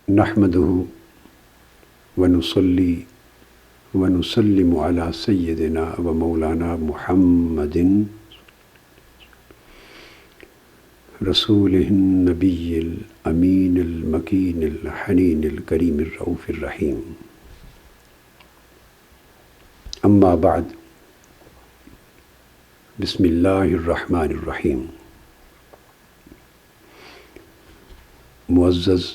نحمده ونصلي ونسلم على سيدنا ومولانا محمد رسوله النبي الأمين المكين الحنين الكريم الرؤوف الرحيم. أما بعد، بسم الله الرحمن الرحيم. معزز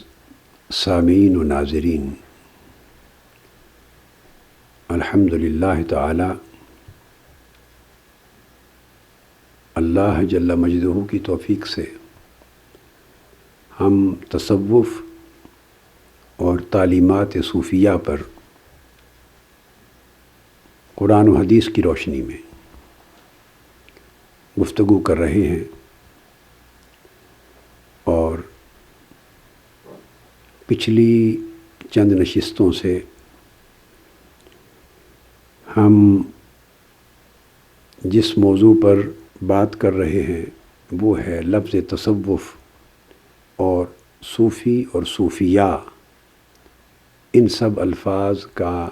سامعین و ناظرین، الحمد للہ تعالی اللہ جل مجدہ کی توفیق سے ہم تصوف اور تعلیمات صوفیہ پر قرآن و حدیث کی روشنی میں گفتگو کر رہے ہیں، اور پچھلی چند نشستوں سے ہم جس موضوع پر بات کر رہے ہیں وہ ہے لفظ تصوف اور صوفی اور صوفیہ، ان سب الفاظ کا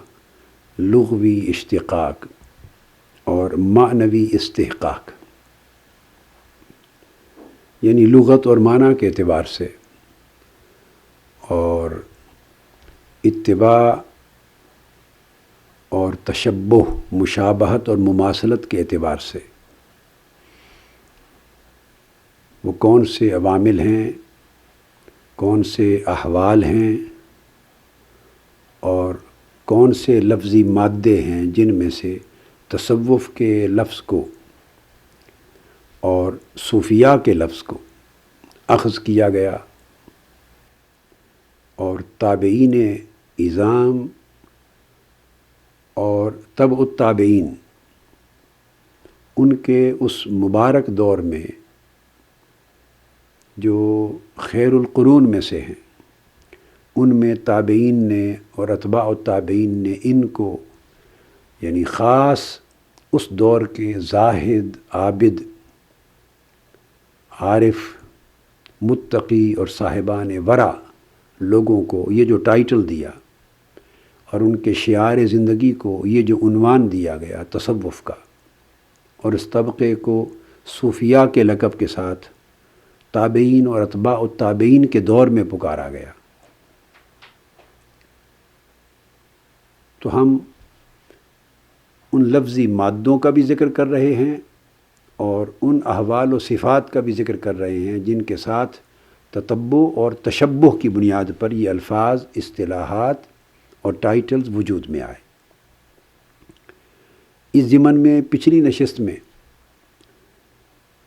لغوی اشتقاق اور معنوی استحقاق، یعنی لغت اور معنی کے اعتبار سے اور اتباع اور تشبہ، مشابہت اور مماثلت کے اعتبار سے وہ کون سے عوامل ہیں، کون سے احوال ہیں اور کون سے لفظی مادے ہیں جن میں سے تصوف کے لفظ کو اور صوفیہ کے لفظ کو اخذ کیا گیا، اور تابعین اعظام اور تبع التابعین ان کے اس مبارک دور میں جو خیر القرون میں سے ہیں، ان میں تابعین نے اور اتباع التابعین نے ان کو یعنی خاص اس دور کے زاہد، عابد، عارف، متقی اور صاحبان ورع لوگوں کو یہ جو ٹائٹل دیا اور ان کے شعار زندگی کو یہ جو عنوان دیا گیا تصوف کا، اور اس طبقے کو صوفیہ کے لقب کے ساتھ تابعین اور اتباع التابعین کے دور میں پکارا گیا، تو ہم ان لفظی مادوں کا بھی ذکر کر رہے ہیں اور ان احوال و صفات کا بھی ذکر کر رہے ہیں جن کے ساتھ تتبع اور تشبہ کی بنیاد پر یہ الفاظ، اصطلاحات اور ٹائٹلز وجود میں آئے۔ اس ضمن میں پچھلی نشست میں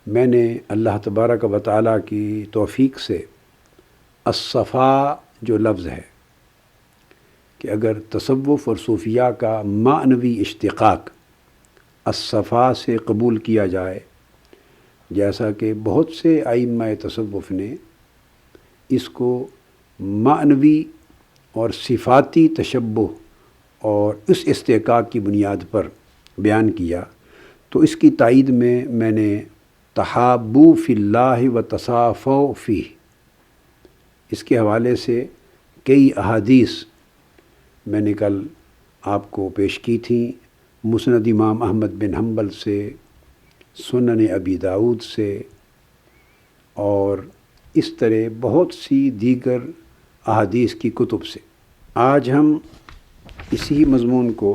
میں نے اللہ تبارک و تعالیٰ کی توفیق سے الصفا جو لفظ ہے کہ اگر تصوف اور صوفیہ کا معنوی اشتقاق الصفا سے قبول کیا جائے، جیسا کہ بہت سے ائمہ تصوف نے اس کو معنوی اور صفاتی تشبہ اور اس استحقاق کی بنیاد پر بیان کیا، تو اس کی تائید میں نے تحابوا فی اللہ و تصافوا فیہ، اس کے حوالے سے کئی احادیث میں نے کل آپ کو پیش کی تھیں، مسند امام احمد بن حنبل سے، سنن ابی داؤد سے، اور اس طرح بہت سی دیگر احادیث کی کتب سے۔ آج ہم اسی مضمون کو،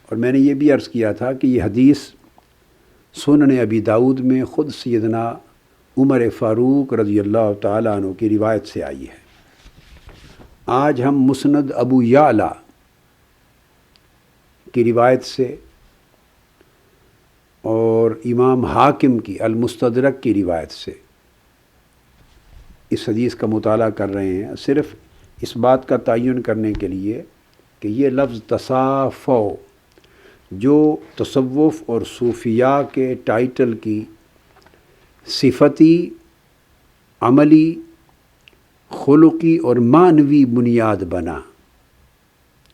اور میں نے یہ بھی عرض کیا تھا کہ یہ حدیث سنن ابی داؤد میں خود سیدنا عمر فاروق رضی اللہ تعالیٰ عنہ کی روایت سے آئی ہے۔ آج ہم مسند ابو یعلا کی روایت سے اور امام حاکم کی المستدرک کی روایت سے اس حدیث کا مطالعہ کر رہے ہیں، صرف اس بات کا تعین کرنے کے لیے کہ یہ لفظ تصافو جو تصوف اور صوفیہ کے ٹائٹل کی صفتی، عملی، خلقی اور معنوی بنیاد بنا،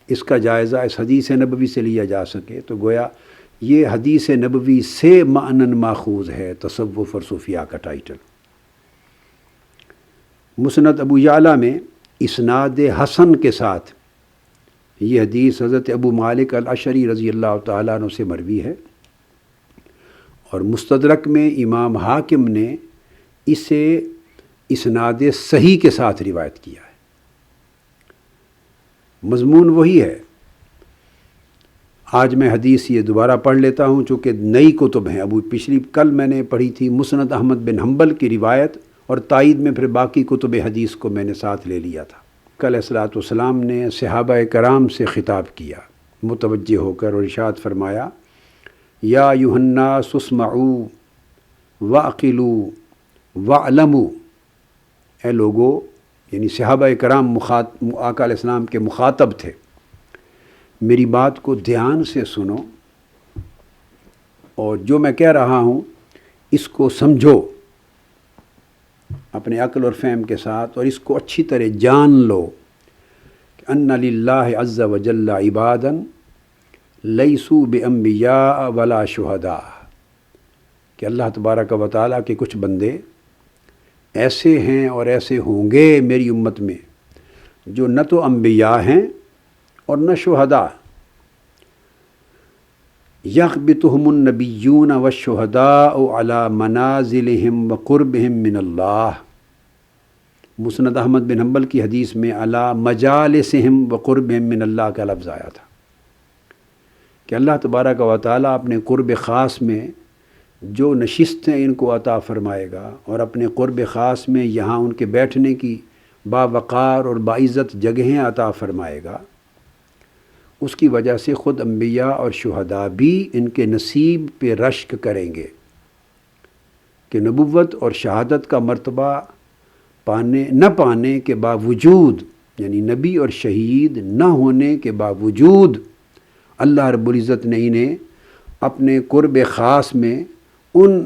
اس کا جائزہ اس حدیث نبوی سے لیا جا سکے، تو گویا یہ حدیث نبوی سے معنن ماخوذ ہے تصوف اور صوفیہ کا ٹائٹل۔ مسند ابو یعلا میں اسناد حسن کے ساتھ، یہ حدیث حضرت ابو مالک الاشعری رضی اللہ تعالیٰ عنہ سے مروی ہے، اور مستدرک میں امام حاکم نے اسے اسناد صحیح کے ساتھ روایت کیا ہے۔ مضمون وہی ہے۔ آج میں حدیث یہ دوبارہ پڑھ لیتا ہوں چونکہ نئی کتب ہیں۔ کل میں نے پڑھی تھی مسند احمد بن حنبل کی روایت، اور تائید میں پھر باقی کتب حدیث کو میں نے ساتھ لے لیا تھا۔ کل صلوات والسلام نے صحابہ کرام سے خطاب کیا متوجہ ہو کر، اور ارشاد فرمایا یا ایھا الناس اسمعوا واعقلوا واعلموا، اے لوگو، یعنی صحابہ کرام آقا علیہ السلام کے مخاطب تھے، میری بات کو دھیان سے سنو، اور جو میں کہہ رہا ہوں اس کو سمجھو اپنے عقل اور فہم کے ساتھ، اور اس کو اچھی طرح جان لو کہ ان للہ عز وجل عبادا لیسوا بانبیاء ولا شہداء، کہ اللہ تبارک و تعالیٰ کے کچھ بندے ایسے ہیں اور ایسے ہوں گے میری امت میں جو نہ تو انبیاء ہیں اور نہ شہداء۔ یغبطہم النبیون والشہداء علی منازلہم وقربہم من اللہ، مسند احمد بن حنبل کی حدیث میں علی مجالسہم وقربہم من اللہ کا لفظ آیا تھا کہ اللہ تبارک و تعالیٰ اپنے قرب خاص میں جو نشستیں ان کو عطا فرمائے گا، اور اپنے قرب خاص میں یہاں ان کے بیٹھنے کی باوقار اور باعزت جگہیں عطا فرمائے گا، اس کی وجہ سے خود انبیاء اور شہداء بھی ان کے نصیب پہ رشک کریں گے کہ نبوت اور شہادت کا مرتبہ نہ پانے کے باوجود، یعنی نبی اور شہید نہ ہونے کے باوجود، اللہ رب العزت نے انہیں اپنے قرب خاص میں ان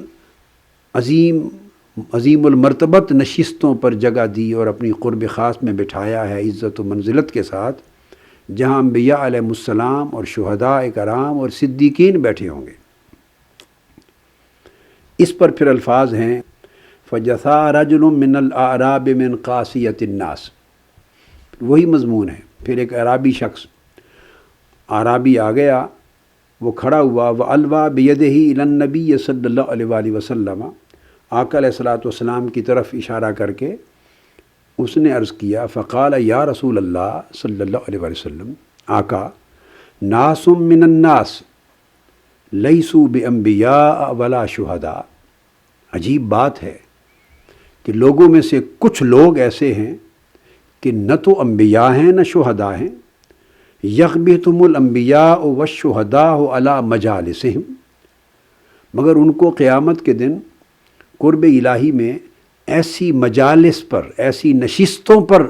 عظیم المرتبت نشستوں پر جگہ دی اور اپنی قرب خاص میں بٹھایا ہے عزت و منزلت کے ساتھ، جہاں انبیاء علیہ السلام اور شہداء کرام اور صدیقین بیٹھے ہوں گے۔ اس پر پھر الفاظ ہیں فَجَثَا رَجُلٌ مِّنَ الْأَعْرَابِ مِنْ قَاسِيَةِ النَّاسِ، وہی مضمون ہے۔ پھر ایک اعرابی شخص اعرابی آ گیا، وہ کھڑا ہوا، وَأَلْوَىٰ بِيَدِهِ إِلَى النَّبِيِّ صلی اللہ علیہ وآلہ وسلم، آقا علیہ الصلوۃ والسلام کی طرف اشارہ کر کے اس نے عرض کیا، فقال یا رسول اللہ صلی اللہ علیہ وآلہ وسلم، آقا ناس من الناس لیسوا بانبیاء ولا شہداء، عجیب بات ہے کہ لوگوں میں سے کچھ لوگ ایسے ہیں کہ نہ تو انبیاء ہیں نہ شہداء ہیں، یغبطہم الانبیاء والشہداء علی مجالسہم، مگر ان کو قیامت کے دن قرب الہی میں ایسی مجالس پر، ایسی نشستوں پر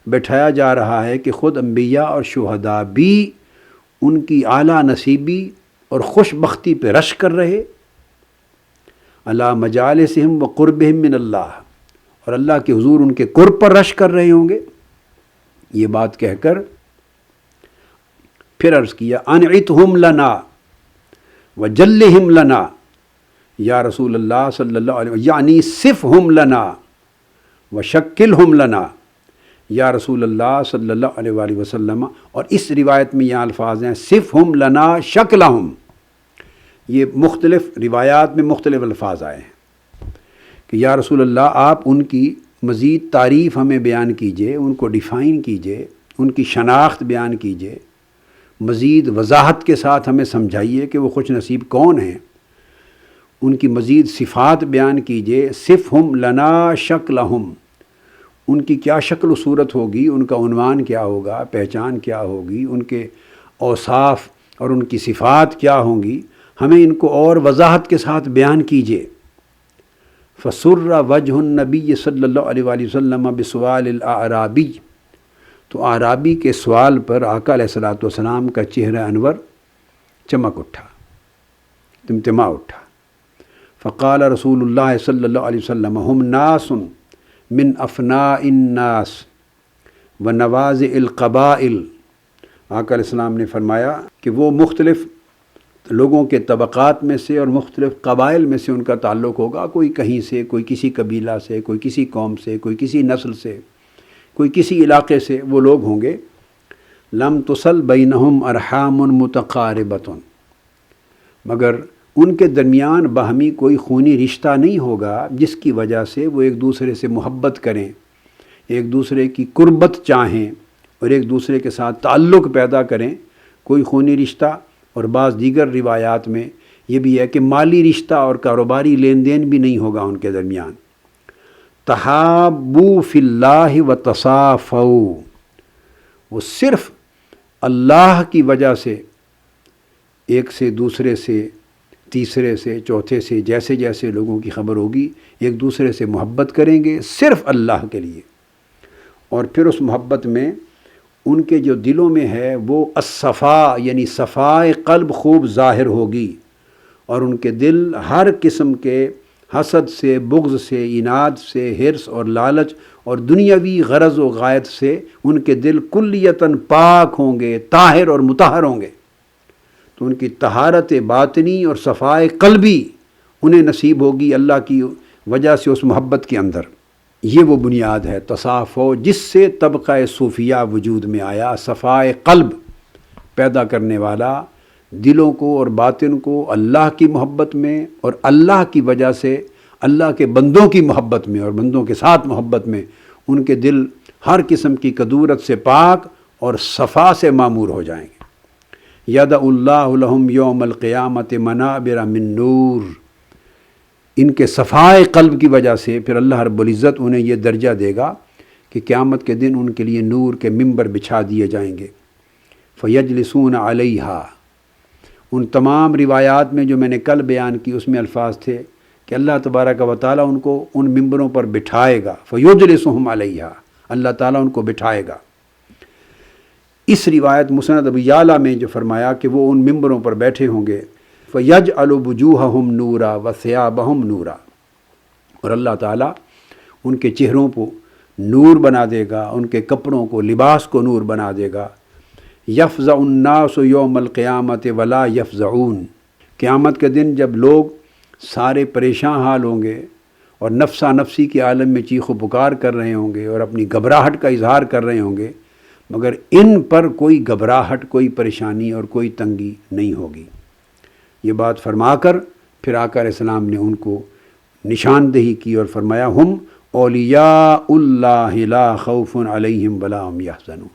بٹھایا جا رہا ہے کہ خود انبیاء اور شہداء بھی ان کی اعلیٰ نصیبی اور خوش بختی پہ رش کر رہے، علی مجالسہم وقربہم من اللہ، اور اللہ کے حضور ان کے قرب پر رش کر رہے ہوں گے۔ یہ بات کہہ کر پھر عرض کیا انعتہم لنا وجلہم لنا، یا رسول اللہ صلی اللہ علیہ وسلم، یعنی صفہم لنا وشکلہم لنا، یا رسول اللہ صلی اللہ علیہ وآلہ وسلم۔ اور اس روایت میں یہ الفاظ ہیں صفہم لنا شکلہم، یہ مختلف روایات میں مختلف الفاظ آئے ہیں کہ یا رسول اللہ آپ ان کی مزید تعریف ہمیں بیان کیجئے، ان کو ڈیفائن کیجئے، ان کی شناخت بیان کیجئے، مزید وضاحت کے ساتھ ہمیں سمجھائیے کہ وہ خوش نصیب کون ہیں، ان کی مزید صفات بیان کیجئے، صفہم لنا شکلہم، ان کی کیا شکل و صورت ہوگی، ان کا عنوان کیا ہوگا، پہچان کیا ہوگی، ان کے اوصاف اور ان کی صفات کیا ہوں گی، ہمیں ان کو اور وضاحت کے ساتھ بیان کیجئے۔ فسر وجہ النبی صلی اللہ علیہ وآلہ وسلم بسؤال الاعرابی، تو اعرابی کے سوال پر آقا علیہ الصلوۃ والسلام کا چہرہ انور چمک اٹھا، تمتما اٹھا۔ فقال رسول اللہ صلی اللہ علیہ وسلم ہم ناس من افناء الناس ونوازع القبائل، آقا علیہ السلام نے فرمایا کہ وہ مختلف لوگوں کے طبقات میں سے اور مختلف قبائل میں سے ان کا تعلق ہوگا، کوئی کہیں سے، کوئی کسی قبیلہ سے، کوئی کسی قوم سے، کوئی کسی نسل سے، کوئی کسی علاقے سے وہ لوگ ہوں گے، لم تصل بینہم ارحام متقاربۃ، مگر ان کے درمیان باہمی کوئی خونی رشتہ نہیں ہوگا جس کی وجہ سے وہ ایک دوسرے سے محبت کریں، ایک دوسرے کی قربت چاہیں اور ایک دوسرے کے ساتھ تعلق پیدا کریں، کوئی خونی رشتہ۔ اور بعض دیگر روایات میں یہ بھی ہے کہ مالی رشتہ اور کاروباری لین دین بھی نہیں ہوگا ان کے درمیان۔ تحابوا فی اللہ وتصافوا، وہ صرف اللہ کی وجہ سے ایک سے دوسرے سے، تیسرے سے، چوتھے سے، جیسے جیسے لوگوں کی خبر ہوگی ایک دوسرے سے محبت کریں گے صرف اللہ کے لیے، اور پھر اس محبت میں ان کے جو دلوں میں ہے وہ الصفا یعنی صفائے قلب خوب ظاہر ہوگی، اور ان کے دل ہر قسم کے حسد سے، بغض سے، عناد سے، حرص اور لالچ اور دنیاوی غرض و غایت سے ان کے دل کلیتاً پاک ہوں گے، طاہر اور مطہر ہوں گے۔ تو ان کی طہارت باطنی اور صفائے قلبی انہیں نصیب ہوگی اللہ کی وجہ سے اس محبت کے اندر۔ یہ وہ بنیاد ہے تصافو جس سے طبقہ صوفیہ وجود میں آیا، صفائے قلب پیدا کرنے والا، دلوں کو اور باطن کو اللہ کی محبت میں اور اللہ کی وجہ سے اللہ کے بندوں کی محبت میں اور بندوں کے ساتھ محبت میں ان کے دل ہر قسم کی کدورت سے پاک اور صفا سے معمور ہو جائیں گے۔ یدع اللہ لہم یوم القیامت منابر من نور، ان کے صفائے قلب کی وجہ سے پھر اللہ رب العزت انہیں یہ درجہ دے گا کہ قیامت کے دن ان کے لیے نور کے ممبر بچھا دیے جائیں گے۔ فیجلسون علیہا، ان تمام روایات میں جو میں نے کل بیان کی اس میں الفاظ تھے کہ اللہ تبارک و تعالیٰ ان کو ان ممبروں پر بٹھائے گا، فیجلسہم علیہا، اللہ تعالیٰ ان کو بٹھائے گا۔ اس روایت مسند ابو یعلیٰ میں جو فرمایا کہ وہ ان ممبروں پر بیٹھے ہوں گے، فَيَجْعَلُ وُجُوهَهُمْ نُورًا وَثِيَابَهُمْ نُورًا، اور اللہ تعالیٰ ان کے چہروں کو نور بنا دے گا، ان کے کپڑوں کو، لباس کو نور بنا دے گا۔ يَفْزَعُ النَّاسُ يَوْمَ الْقِيَامَةِ وَلَا يَفْزَعُونَ، قیامت کے دن جب لوگ سارے پریشان حال ہوں گے اور نفسا نفسی کے عالم میں چیخ و پکار کر رہے ہوں گے اور اپنی گھبراہٹ کا اظہار کر رہے ہوں گے، مگر ان پر کوئی گھبراہٹ، کوئی پریشانی اور کوئی تنگی نہیں ہوگی۔ یہ بات فرما کر پھر آقا علیہ السلام نے ان کو نشاندہی کی اور فرمایا ہم اولیاء اللہ لا خوف علیہم ولا هم یحزنون،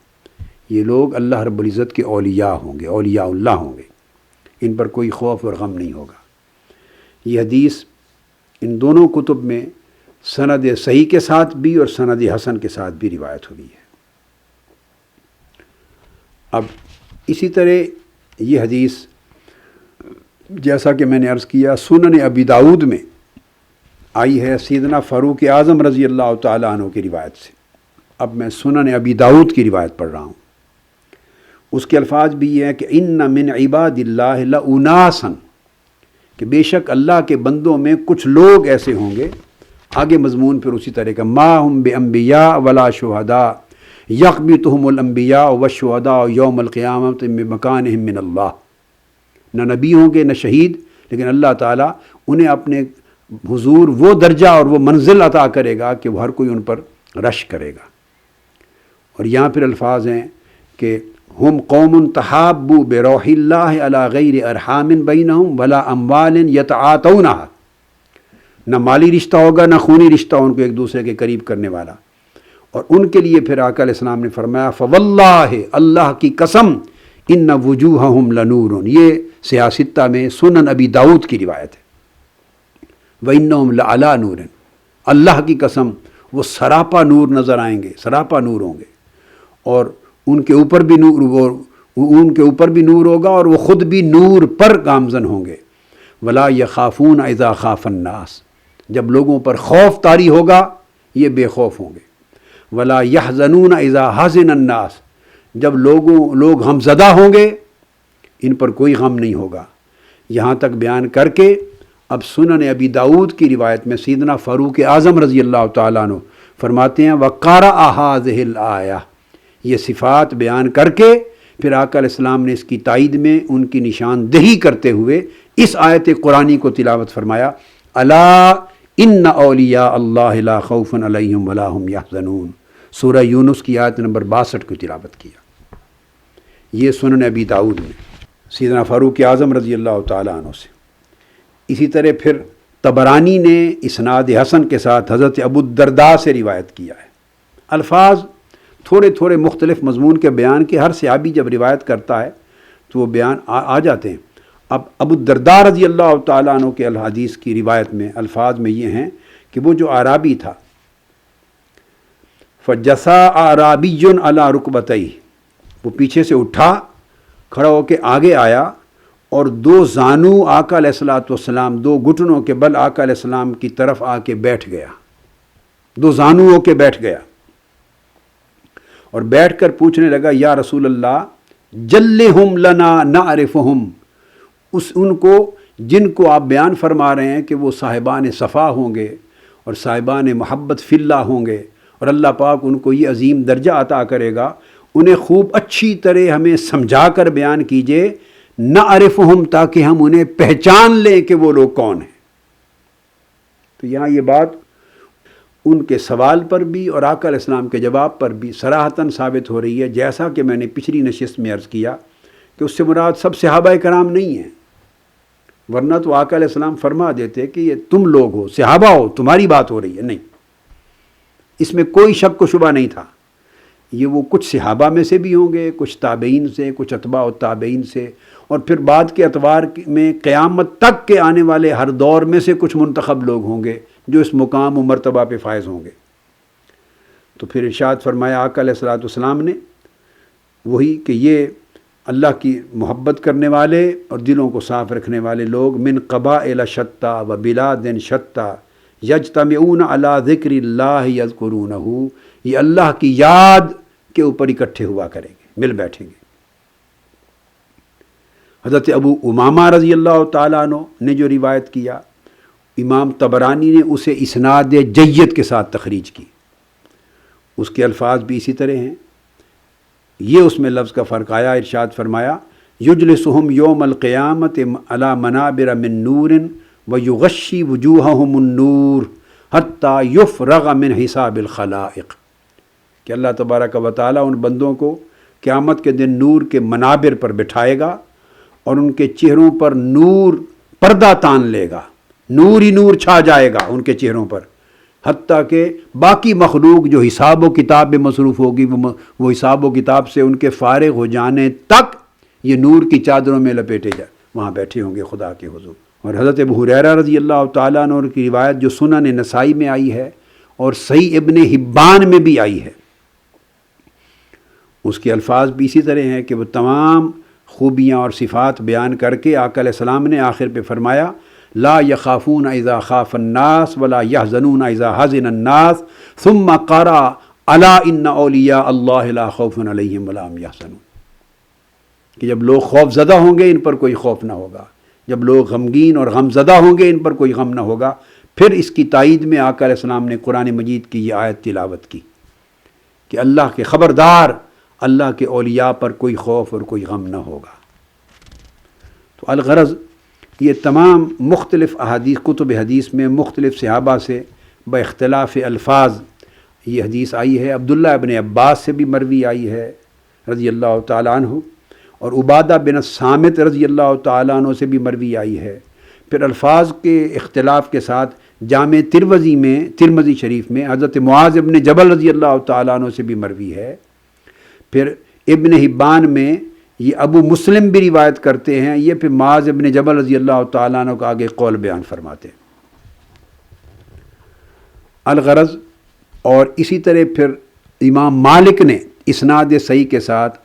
یہ لوگ اللہ رب العزت کے اولیاء ہوں گے، اولیاء اللہ ہوں گے، ان پر کوئی خوف اور غم نہیں ہوگا۔ یہ حدیث ان دونوں کتب میں سند صحیح کے ساتھ بھی اور سند حسن کے ساتھ بھی روایت ہوئی ہے۔ اب اسی طرح یہ حدیث جیسا کہ میں نے عرض کیا سنن ابی داؤد میں آئی ہے سیدنا فاروق اعظم رضی اللہ تعالیٰ عنہ کی روایت سے۔ اب میں سنن ابی داؤد کی روایت پڑھ رہا ہوں، اس کے الفاظ بھی یہ ہیں کہ ان من عباد اللہ لاناسا، کہ بے شک اللہ کے بندوں میں کچھ لوگ ایسے ہوں گے، آگے مضمون پھر اسی طرح کا، ما ہم بانبیاء ولا شہداء یقبتہم الانبیاء والشہداء یوم القیامۃ بمکانہم من اللہ، نہ نبی ہوں گے نہ شہید، لیکن اللہ تعالیٰ انہیں اپنے حضور وہ درجہ اور وہ منزل عطا کرے گا کہ وہ ہر کوئی ان پر رش کرے گا۔ اور یہاں پھر الفاظ ہیں کہ ہم قوم تحابوا بروح اللہ علی غیر ارحام بینہم ولا اموال یتعاطونہا، نہ مالی رشتہ ہوگا نہ خونی رشتہ ان کو ایک دوسرے کے قریب کرنے والا۔ اور ان کے لیے پھر آقا علیہ السلام نے فرمایا فواللہ، اللہ کی قسم، ان وجوہہم لنور، یہ سیاستہ میں سنن ابی داؤد کی روایت ہے، وَإِنَّهُمْ لَعَلَىٰ نُورٍ، اللہ کی قسم وہ سراپا نور نظر آئیں گے، سراپا نور ہوں گے، اور ان کے اوپر بھی نور ہوگا اور وہ خود بھی نور پر گامزن ہوں گے۔ وَلَا يَخَافُونَ إِذَا خَافَ النَّاسِ، جب لوگوں پر خوف طاری ہوگا یہ بے خوف ہوں گے۔ وَلَا يَحْزَنُونَ إِذَا حَزِنَ النَّاسِ، جب لوگ غمزدہ ہوں گے ان پر کوئی غم نہیں ہوگا۔ یہاں تک بیان کر کے اب سنن ابی داؤد کی روایت میں سیدنا فاروق اعظم رضی اللہ تعالیٰ عنہ فرماتے ہیں وَقَرَأَ هَٰذِهِ الْآيَةِ، یہ صفات بیان کر کے پھر آقا علیہ السلام نے اس کی تائید میں ان کی نشاندہی کرتے ہوئے اس آیت قرآنی کو تلاوت فرمایا، الا ان اولیاء اللہ لا خوف علیہم ولا هم یحزنون، سورہ یونس کی آیت نمبر 62 کی تلاوت کیا۔ یہ سنن ابی داؤد میں سیدنا فاروق اعظم رضی اللہ تعالیٰ عنہ سے۔ اسی طرح پھر طبرانی نے اسناد حسن کے ساتھ حضرت ابو الدرداء سے روایت کیا ہے۔ الفاظ تھوڑے تھوڑے مختلف مضمون کے بیان کے، ہر صحابی جب روایت کرتا ہے تو وہ بیان آ جاتے ہیں۔ اب ابو الدرداء رضی اللہ تعالیٰ عنہ کے الحدیث کی روایت میں الفاظ میں یہ ہیں کہ وہ جو اعرابی تھا، فجسا اعرابی علی رکبتیہ، وہ پیچھے سے اٹھا، کھڑا ہو کے آگے آیا اور دو زانو آقا علیہ الصلوۃ والسلام، دو گھٹنوں کے بل آقا علیہ السلام کی طرف آ کے بیٹھ گیا، دو زانو ہو کے بیٹھ گیا اور بیٹھ کر پوچھنے لگا یا رسول اللہ جلہم لنا نعرفہم، ان کو جن کو آپ بیان فرما رہے ہیں کہ وہ صاحبان صفا ہوں گے اور صاحبان محبت فی اللہ ہوں گے اور اللہ پاک ان کو یہ عظیم درجہ عطا کرے گا، انہیں خوب اچھی طرح ہمیں سمجھا کر بیان کیجئے، نعرفہم، تاکہ ہم انہیں پہچان لیں کہ وہ لوگ کون ہیں۔ تو یہاں یہ بات ان کے سوال پر بھی اور آقا علیہ السلام کے جواب پر بھی صراحتاً ثابت ہو رہی ہے، جیسا کہ میں نے پچھلی نشست میں عرض کیا کہ اس سے مراد سب صحابہ کرام نہیں ہیں، ورنہ تو آقا علیہ السلام فرما دیتے کہ یہ تم لوگ ہو، صحابہ ہو، تمہاری بات ہو رہی ہے۔ نہیں، اس میں کوئی شک و شبہ نہیں تھا، یہ وہ کچھ صحابہ میں سے بھی ہوں گے، کچھ تابعین سے، کچھ اتباع التابعین سے، اور پھر بعد کے اتوار میں قیامت تک کے آنے والے ہر دور میں سے کچھ منتخب لوگ ہوں گے جو اس مقام و مرتبہ پہ فائز ہوں گے۔ تو پھر ارشاد فرمایا آقا علیہ الصلوۃ والسلام نے وہی کہ یہ اللہ کی محبت کرنے والے اور دلوں کو صاف رکھنے والے لوگ من قبائل شتیٰ و بلاد شتیٰ یجتمعون علی ذکر اللہ یذکرونہ، یہ اللہ کی یاد کے اوپر اکٹھے ہوا کریں گے، مل بیٹھیں گے۔ حضرت ابو امامہ رضی اللہ تعالیٰ عنہ نے جو روایت کیا، امام طبرانی نے اسے اسناد جید کے ساتھ تخریج کی، اس کے الفاظ بھی اسی طرح ہیں۔ یہ اس میں لفظ کا فرق آیا، ارشاد فرمایا یجلسہم یوم القیامت علی منابر من نور ویغشی وجوہہم النور حتی یفرغ من حساب الخلائق، کہ اللہ تبارک و تعالیٰ ان بندوں کو قیامت کے دن نور کے منابر پر بٹھائے گا اور ان کے چہروں پر نور پردہ تان لے گا، نور ہی نور چھا جائے گا ان کے چہروں پر، حتیٰ کہ باقی مخلوق جو حساب و کتاب میں مصروف ہوگی وہ حساب و کتاب سے ان کے فارغ ہو جانے تک یہ نور کی چادروں میں لپیٹے وہاں بیٹھے ہوں گے خدا کے حضور۔ اور حضرت ابو ہریرہ رضی اللہ تعالیٰ عنہ کی روایت جو سنن نسائی میں آئی ہے اور صحیح ابن حبان میں بھی آئی ہے، اس کے الفاظ بھی اسی طرح ہیں کہ وہ تمام خوبیاں اور صفات بیان کر کے آقا علیہ السلام نے آخر پہ فرمایا لا یخافون اذا خاف الناس ولا یحزنون اذا حزن الناس ثم قرأ الا ان اولیاء اللہ لا خوف علیہم ولا هم یحزنون، کہ جب لوگ خوف زدہ ہوں گے ان پر کوئی خوف نہ ہوگا، جب لوگ غمگین اور غم زدہ ہوں گے ان پر کوئی غم نہ ہوگا۔ پھر اس کی تائید میں آقا علیہ السلام نے قرآن مجید کی یہ آیت تلاوت کی کہ اللہ کے خبردار، اللہ کے اولیاء پر کوئی خوف اور کوئی غم نہ ہوگا۔ تو الغرض یہ تمام مختلف احادیث کتب حدیث میں مختلف صحابہ سے باختلاف الفاظ یہ حدیث آئی ہے۔ عبداللہ ابن عباس سے بھی مروی آئی ہے رضی اللہ تعالیٰ عنہ، اور عبادہ بن الصامت رضی اللہ تعالیٰ عنہ سے بھی مروی آئی ہے۔ پھر الفاظ کے اختلاف کے ساتھ جامع ترمذی شریف میں حضرت معاذ ابن جبل رضی اللہ تعالیٰ عنہ سے بھی مروی ہے۔ پھر ابن حبان میں یہ ابو مسلم بھی روایت کرتے ہیں، یہ پھر معاذ ابن جبل رضی اللہ تعالیٰ عنہ کا آگے قول بیان فرماتے ہیں۔ الغرض اور اسی طرح پھر امام مالک نے اسناد صحیح کے ساتھ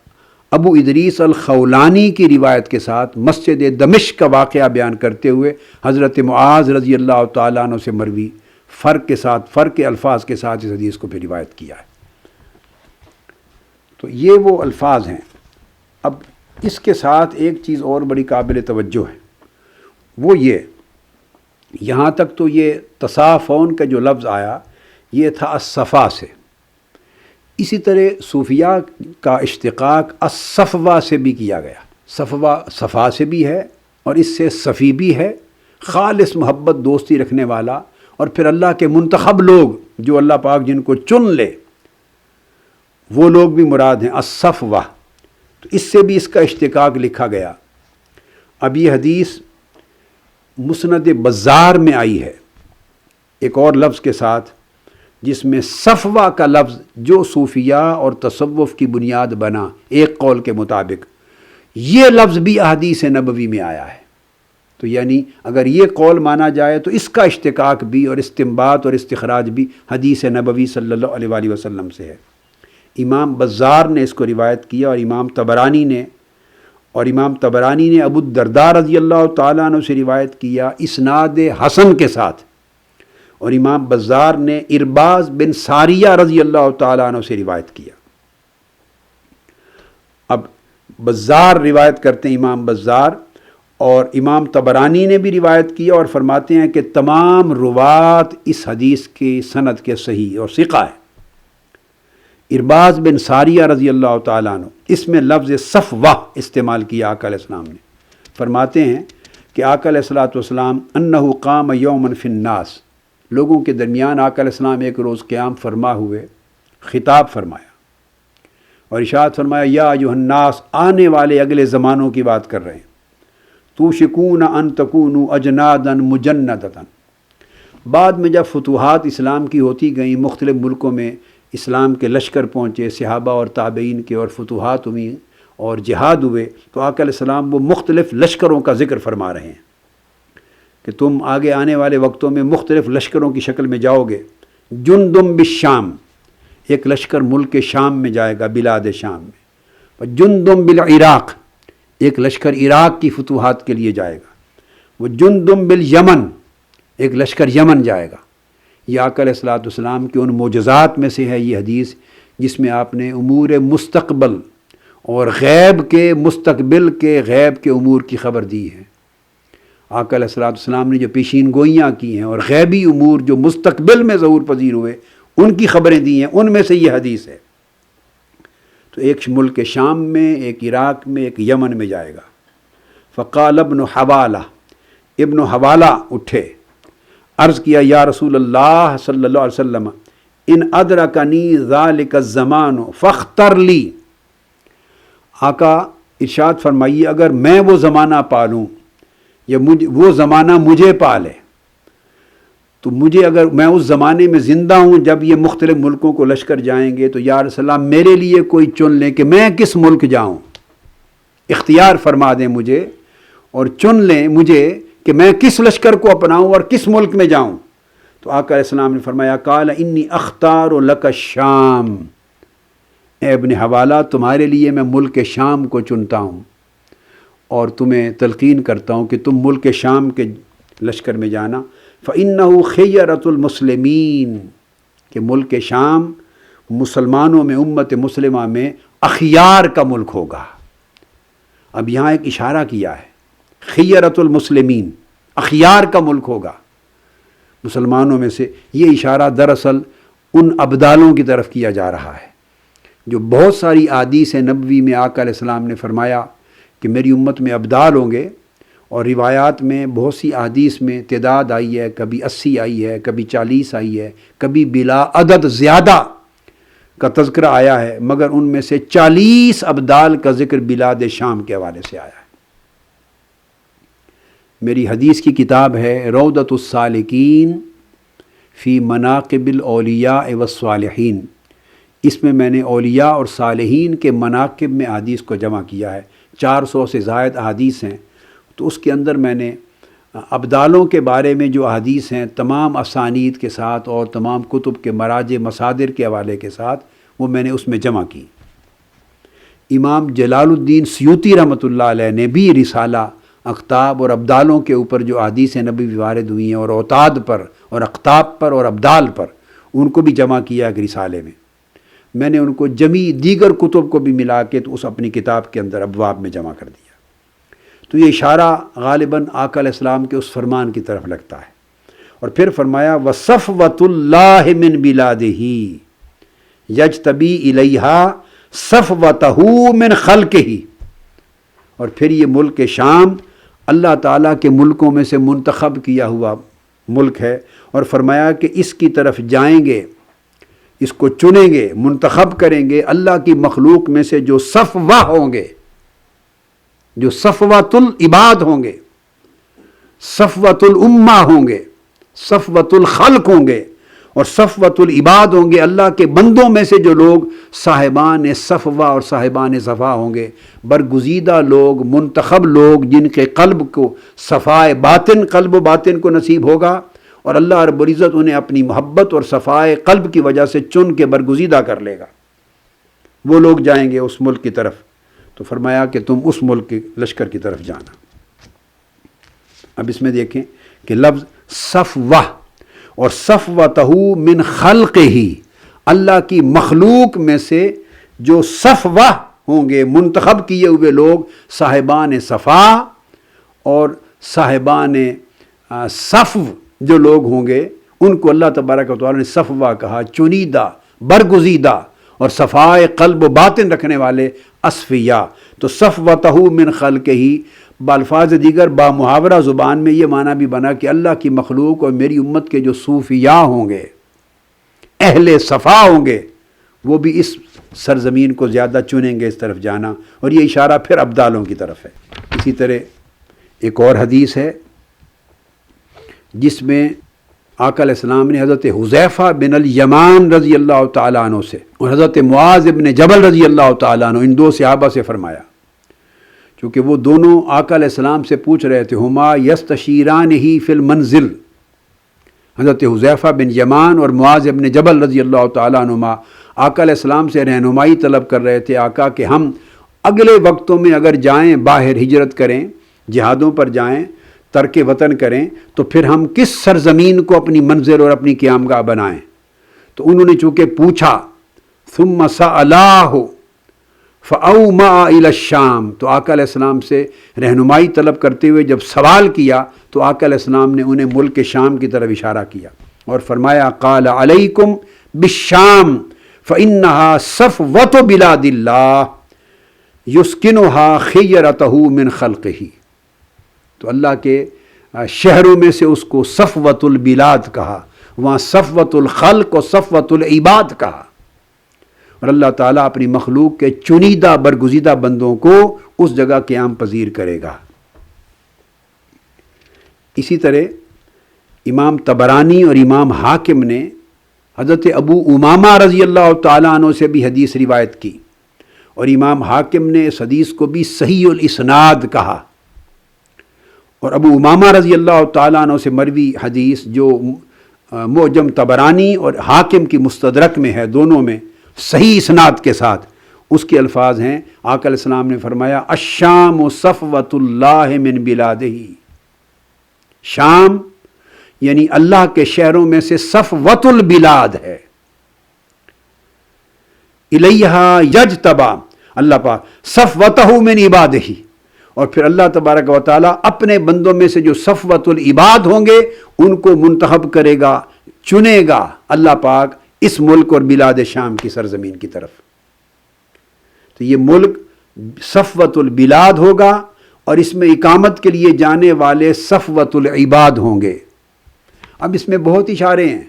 ابو ادریس الخولانی کی روایت کے ساتھ مسجد دمشق کا واقعہ بیان کرتے ہوئے حضرت معاذ رضی اللہ تعالیٰ عنہ سے مروی فرق کے الفاظ کے ساتھ اس حدیث کو پھر روایت کیا ہے۔ تو یہ وہ الفاظ ہیں۔ اب اس کے ساتھ ایک چیز اور بڑی قابل توجہ ہے، وہ یہ یہاں تک تو یہ تصافون کا جو لفظ آیا یہ تھا الصفا سے، اسی طرح صوفیاء کا اشتقاق الصفوہ سے بھی کیا گیا۔ صفوہ صفا سے بھی ہے اور اس سے صفی بھی ہے، خالص محبت دوستی رکھنے والا، اور پھر اللہ کے منتخب لوگ جو اللہ پاک جن کو چن لے وہ لوگ بھی مراد ہیں الصفوہ، تو اس سے بھی اس کا اشتقاق لکھا گیا۔ اب یہ حدیث مسند بزار میں آئی ہے ایک اور لفظ کے ساتھ، جس میں صفوہ کا لفظ جو صوفیہ اور تصوف کی بنیاد بنا ایک قول کے مطابق، یہ لفظ بھی احادیث نبوی میں آیا ہے۔ تو یعنی اگر یہ قول مانا جائے تو اس کا اشتقاق بھی اور استنباط اور استخراج بھی حدیث نبوی صلی اللہ علیہ وآلہ وسلم سے ہے۔ امام بزار نے اس کو روایت کیا، اور امام طبرانی نے ابو الدرداء رضی اللہ تعالیٰ عنہ سے روایت کیا اسناد حسن کے ساتھ، اور امام بزار نے ارباز بن ساریہ رضی اللہ تعالیٰ عنہ سے روایت کیا۔ اب بزار روایت کرتے ہیں امام بزار، اور امام طبرانی نے بھی روایت کیا، اور فرماتے ہیں کہ تمام روات اس حدیث کی سند کے صحیح اور ثقہ ہے۔ ارباز بن ساریہ رضی اللہ تعالیٰ عنہ، اس میں لفظ صفوہ استعمال کیا آقا علیہ السلام نے۔ فرماتے ہیں کہ آقا علیہ السلام انہ قام یوما فی الناس، لوگوں کے درمیان آقا علیہ السلام ایک روز قیام فرما ہوئے، خطاب فرمایا اور ارشاد فرمایا یا ایھا الناس، آنے والے اگلے زمانوں کی بات کر رہے ہیں، توشکون ان تکونوا اجنادا مجندۃ، بعد میں جب فتوحات اسلام کی ہوتی گئیں، مختلف ملکوں میں اسلام کے لشکر پہنچے، صحابہ اور تابعین کے، اور فتوحات ہوئیں اور جہاد ہوئے، تو آقا علیہ السلام وہ مختلف لشکروں کا ذکر فرما رہے ہیں کہ تم آگے آنے والے وقتوں میں مختلف لشکروں کی شکل میں جاؤ گے۔ جندم بالشام، ایک لشکر ملک شام میں جائے گا، بلاد شام میں۔ اور جندم بالعراق، ایک لشکر عراق کی فتوحات کے لیے جائے گا۔ وہ جندم بالیمن، ایک لشکر یمن جائے گا۔ یہ آقا علیہ السلام کے ان معجزات میں سے ہے یہ حدیث، جس میں آپ نے امور مستقبل اور غیب کے، مستقبل کے غیب کے امور کی خبر دی ہے۔ آقا علیہ السلام نے جو پیشین گوئیاں کی ہیں اور غیبی امور جو مستقبل میں ظہور پذیر ہوئے، ان کی خبریں دی ہیں، ان میں سے یہ حدیث ہے۔ تو ایک ملک شام میں، ایک عراق میں، ایک یمن میں جائے گا۔ فقال ابن حوالہ، ابن حوالہ اٹھے، عرض کیا یا رسول اللہ صلی اللہ علیہ وسلم ان ادرکنی ذالک الزمان فاختر لی، آقا ارشاد فرمائیے اگر میں وہ زمانہ پالوں یا وہ زمانہ مجھے پالے، تو مجھے اگر میں اس زمانے میں زندہ ہوں جب یہ مختلف ملکوں کو لشکر جائیں گے، تو یا رسول اللہ میرے لیے کوئی چن لیں کہ میں کس ملک جاؤں، اختیار فرما دیں مجھے اور چن لیں مجھے کہ میں کس لشکر کو اپناؤں اور کس ملک میں جاؤں۔ تو آقا علیہ السلام نے فرمایا قال انی اختار لک الشام، اے ابن حوالہ تمہارے لیے میں ملک شام کو چنتا ہوں اور تمہیں تلقین کرتا ہوں کہ تم ملک شام کے لشکر میں جانا۔ فإنہ خیرۃ المسلمین، کہ ملک شام مسلمانوں میں، امت مسلمہ میں اخیار کا ملک ہوگا۔ اب یہاں ایک اشارہ کیا ہے، خیرۃ المسلمین، اخیار کا ملک ہوگا مسلمانوں میں سے۔ یہ اشارہ دراصل ان ابدالوں کی طرف کیا جا رہا ہے جو بہت ساری احادیث نبوی میں آقا علیہ السلام نے فرمایا کہ میری امت میں ابدال ہوں گے، اور روایات میں بہت سی احادیث میں تعداد آئی ہے، کبھی 80 آئی ہے، کبھی 40 آئی ہے، کبھی بلا عدد زیادہ کا تذکرہ آیا ہے، مگر ان میں سے 40 ابدال کا ذکر بلاد شام کے حوالے سے آیا ہے۔ میری حدیث کی کتاب ہے روضۃ السالکین فی مناقب الاولیاء والصالحین، اس میں میں نے اولیاء اور صالحین کے مناقب میں احادیث کو جمع کیا ہے، 400 سے زائد احادیث ہیں۔ تو اس کے اندر میں نے ابدالوں کے بارے میں جو احادیث ہیں تمام اسانید کے ساتھ اور تمام کتب کے مراجع مصادر کے حوالے کے ساتھ وہ میں نے اس میں جمع کی۔ امام جلال الدین سیوطی رحمۃ اللہ علیہ نے بھی رسالہ اقطاب اور ابدالوں کے اوپر جو احادیث نبوی وارد ہوئی ہیں اور اوتاد پر اور اقطاب پر اور ابدال پر، ان کو بھی جمع کیا ایک رسالے میں۔ میں نے ان کو جمی دیگر کتب کو بھی ملا کے تو اس اپنی کتاب کے اندر ابواب میں جمع کر دیا۔ تو یہ اشارہ غالباً آقا علیہ السلام کے اس فرمان کی طرف لگتا ہے۔ اور پھر فرمایا وصفوۃ اللہ من بلادہ یجتبی الیہا صفوتہ من خلقہ، اور پھر یہ ملک شام اللہ تعالیٰ کے ملکوں میں سے منتخب کیا ہوا ملک ہے، اور فرمایا کہ اس کی طرف جائیں گے اس کو چنیں گے، منتخب کریں گے اللہ کی مخلوق میں سے جو صفوہ ہوں گے، جو صفوۃ العباد ہوں گے، صفوۃ الامہ ہوں گے، صفوۃ الخلق ہوں گے، اور صفوۃ العباد ہوں گے، اللہ کے بندوں میں سے جو لوگ صاحبان صفوہ اور صاحبان صفا ہوں گے، برگزیدہ لوگ، منتخب لوگ، جن کے قلب کو صفائے باطن، قلب و باطن کو نصیب ہوگا، اور اللہ رب العزت انہیں اپنی محبت اور صفائے قلب کی وجہ سے چن کے برگزیدہ کر لے گا، وہ لوگ جائیں گے اس ملک کی طرف۔ تو فرمایا کہ تم اس ملک کے لشکر کی طرف جانا۔ اب اس میں دیکھیں کہ لفظ صفوہ اور صفوتہ من خلقہ، اللہ کی مخلوق میں سے جو صفوہ ہوں گے، منتخب کیے ہوئے لوگ، صاحبان صفا اور صاحبان صفو جو لوگ ہوں گے، ان کو اللہ تبارک و تعالیٰ نے صفوہ کہا، چنیدہ، برگزیدہ اور صفائے قلب و باطن رکھنے والے اصفیاء۔ تو صفوتہ من خلقہ بالفاظ دیگر بامحاورہ زبان میں یہ معنی بھی بنا کہ اللہ کی مخلوق اور میری امت کے جو صوفیاء ہوں گے، اہل صفا ہوں گے، وہ بھی اس سرزمین کو زیادہ چنیں گے اس طرف جانا، اور یہ اشارہ پھر ابدالوں کی طرف ہے۔ اسی طرح ایک اور حدیث ہے جس میں آقا علیہ السلام نے حضرت حذیفہ بن الیمان رضی اللہ تعالیٰ عنہ سے اور حضرت معاذ بن جبل رضی اللہ تعالیٰ عنہ، ان دو صحابہ سے فرمایا، چونکہ وہ دونوں آقا علیہ السلام سے پوچھ رہے تھے، ہما یستشیرانہ فی المنزل، حضرت حذیفہ بن یمان اور معاذ بن جبل رضی اللہ تعالیٰ عنہما آقا علیہ السلام سے رہنمائی طلب کر رہے تھے، آقا کہ ہم اگلے وقتوں میں اگر جائیں، باہر ہجرت کریں، جہادوں پر جائیں، ترک وطن کریں، تو پھر ہم کس سرزمین کو اپنی منزل اور اپنی قیامگاہ بنائیں؟ تو انہوں نے چونکہ پوچھا، ثم سألاہ فأومأ إلی الشام، تو آقا علیہ السلام سے رہنمائی طلب کرتے ہوئے جب سوال کیا تو آقا علیہ السلام نے انہیں ملک شام کی طرف اشارہ کیا اور فرمایا، قال علیکم بالشام فإنہا صفوۃ بلاد اللہ یسکنہا خیرتہ من خلقہ۔ تو اللہ کے شہروں میں سے اس کو صفوۃ البلاد کہا، وہاں صفوۃ الخلق اور صفوۃ العباد کہا، اور اللہ تعالیٰ اپنی مخلوق کے چنیدہ برگزیدہ بندوں کو اس جگہ قیام پذیر کرے گا۔ اسی طرح امام طبرانی اور امام حاکم نے حضرت ابو امامہ رضی اللہ تعالیٰ عنہ سے بھی حدیث روایت کی، اور امام حاکم نے اس حدیث کو بھی صحیح الاسناد کہا، اور ابو امامہ رضی اللہ تعالیٰ عنہ سے مروی حدیث جو معجم طبرانی اور حاکم کی مستدرک میں ہے، دونوں میں صحیح اسناد کے ساتھ، اس کے الفاظ ہیں، آقا علیہ السلام نے فرمایا، الشام صفوۃ اللہ من بلادہ، شام یعنی اللہ کے شہروں میں سے صفوۃ البلاد ہے، الیہا یجتبی اللہ پاک صفوتہ من عبادہ، اور پھر اللہ تبارک و تعالیٰ اپنے بندوں میں سے جو صفوۃ العباد ہوں گے ان کو منتخب کرے گا، چنے گا اللہ پاک اس ملک اور بلاد شام کی سرزمین کی طرف۔ تو یہ ملک صفوۃ البلاد ہوگا، اور اس میں اقامت کے لیے جانے والے صفوۃ العباد ہوں گے۔ اب اس میں بہت اشارے ہیں،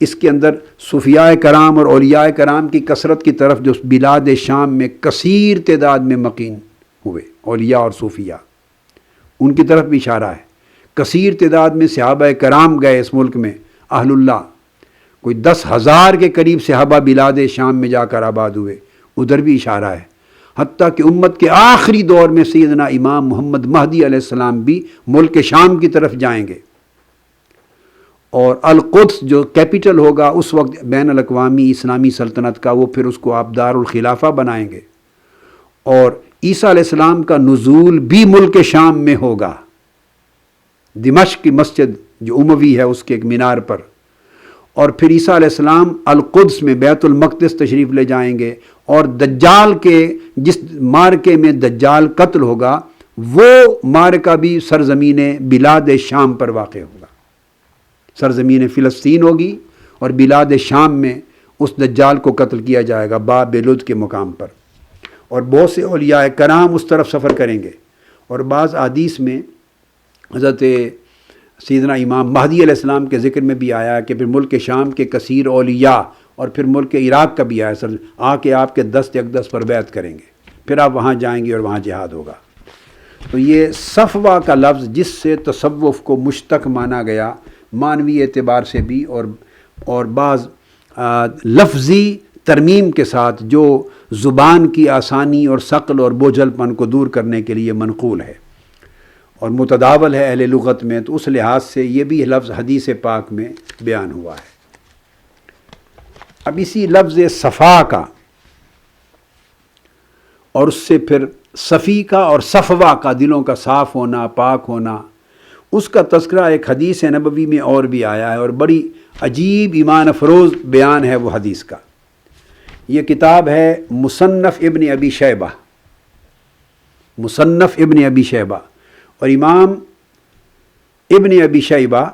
اس کے اندر صوفیاء کرام اور اولیاء کرام کی کثرت کی طرف جو بلاد شام میں کثیر تعداد میں مقیم ہوئے، اولیاء اور صوفیاء، ان کی طرف بھی اشارہ ہے۔ کثیر تعداد میں صحابہ کرام گئے اس ملک میں، اہل اللہ، کوئی 10,000 کے قریب صحابہ بلاد شام میں جا کر آباد ہوئے، ادھر بھی اشارہ ہے۔ حتیٰ کہ امت کے آخری دور میں سیدنا امام محمد مہدی علیہ السلام بھی ملک شام کی طرف جائیں گے، اور القدس جو کیپٹل ہوگا اس وقت بین الاقوامی اسلامی سلطنت کا، وہ پھر اس کو آپ دار الخلافہ بنائیں گے، اور عیسیٰ علیہ السلام کا نزول بھی ملک شام میں ہوگا، دمشق کی مسجد جو اموی ہے اس کے ایک مینار پر، اور پھر عیسیٰ علیہ السلام القدس میں بیت المقدس تشریف لے جائیں گے، اور دجال کے جس مارکے میں دجال قتل ہوگا وہ مارکہ بھی سرزمین بلاد شام پر واقع ہوگا، سرزمین فلسطین ہوگی، اور بلاد شام میں اس دجال کو قتل کیا جائے گا باب لد کے مقام پر، اور بہت سے اولیاء کرام اس طرف سفر کریں گے۔ اور بعض احادیث میں حضرت سیدنا امام مہدی علیہ السلام کے ذکر میں بھی آیا کہ پھر ملک شام کے کثیر اولیاء اور پھر ملک عراق کا بھی آیا سر، آ کے آپ کے دست اقدس پر بیعت کریں گے، پھر آپ وہاں جائیں گے اور وہاں جہاد ہوگا۔ تو یہ صفوہ کا لفظ جس سے تصوف کو مشتق مانا گیا معنوی اعتبار سے بھی، اور بعض لفظی ترمیم کے ساتھ جو زبان کی آسانی اور ثقل اور بوجھل پن کو دور کرنے کے لیے منقول ہے اور متداول ہے اہل لغت میں، تو اس لحاظ سے یہ بھی لفظ حدیث پاک میں بیان ہوا ہے۔ اب اسی لفظ صفا کا اور اس سے پھر صفی کا اور صفوہ کا، دلوں کا صاف ہونا، پاک ہونا، اس کا تذکرہ ایک حدیث نبوی میں اور بھی آیا ہے، اور بڑی عجیب ایمان افروز بیان ہے وہ حدیث کا۔ یہ کتاب ہے مصنف ابن ابی شیبہ، مصنف ابن ابی شیبہ، اور امام ابن ابی شیبہ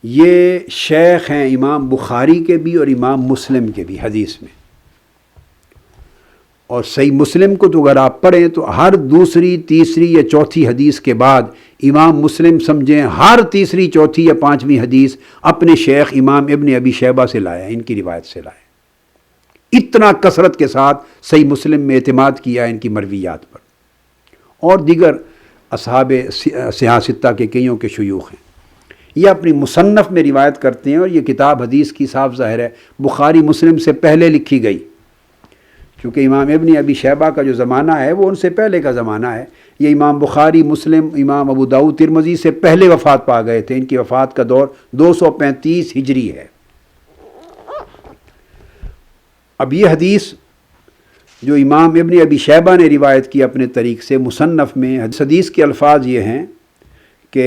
یہ شیخ ہیں امام بخاری کے بھی اور امام مسلم کے بھی حدیث میں، اور صحیح مسلم کو تو اگر آپ پڑھیں تو ہر دوسری، تیسری یا چوتھی حدیث کے بعد امام مسلم سمجھیں ہر تیسری، چوتھی یا پانچویں حدیث اپنے شیخ امام ابن ابی شیبہ سے لایا، ان کی روایت سے لایا۔ اتنا کثرت کے ساتھ صحیح مسلم میں اعتماد کیا ان کی مرویات پر، اور دیگر اصحاب صحاح ستہ کے کئیوں کے شیوخ ہیں، یہ اپنی مصنف میں روایت کرتے ہیں، اور یہ کتاب حدیث کی صاف ظاہر ہے بخاری مسلم سے پہلے لکھی گئی، چونکہ امام ابن ابی شیبہ کا جو زمانہ ہے وہ ان سے پہلے کا زمانہ ہے۔ یہ امام بخاری، مسلم، امام ابو داؤد، ترمذی سے پہلے وفات پا گئے تھے، ان کی وفات کا دور 235 ہجری ہے۔ اب یہ حدیث جو امام ابن ابی شیبہ نے روایت کی اپنے طریق سے مصنف میں، حدیث کے الفاظ یہ ہیں کہ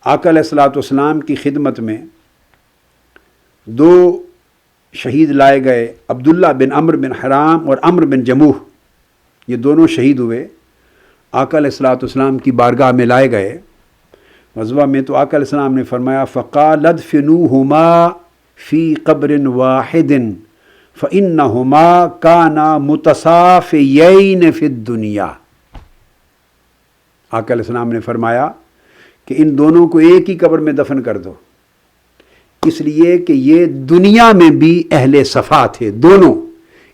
آقا علیہ الصلوۃ والسلام کی خدمت میں دو شہید لائے گئے، عبداللہ بن عمرو بن حرام اور عمرو بن جموح، یہ دونوں شہید ہوئے، آقا علیہ الصلوۃ والسلام کی بارگاہ میں لائے گئے غزوہ میں، تو آقا علیہ السلام نے فرمایا فقال ادفنوہما فی قبر واحد فإنہما کانا متصافیین فی الدنیا۔ آقا علیہ السلام نے فرمایا کہ ان دونوں کو ایک ہی قبر میں دفن کر دو، اس لیے کہ یہ دنیا میں بھی اہل صفا تھے دونوں،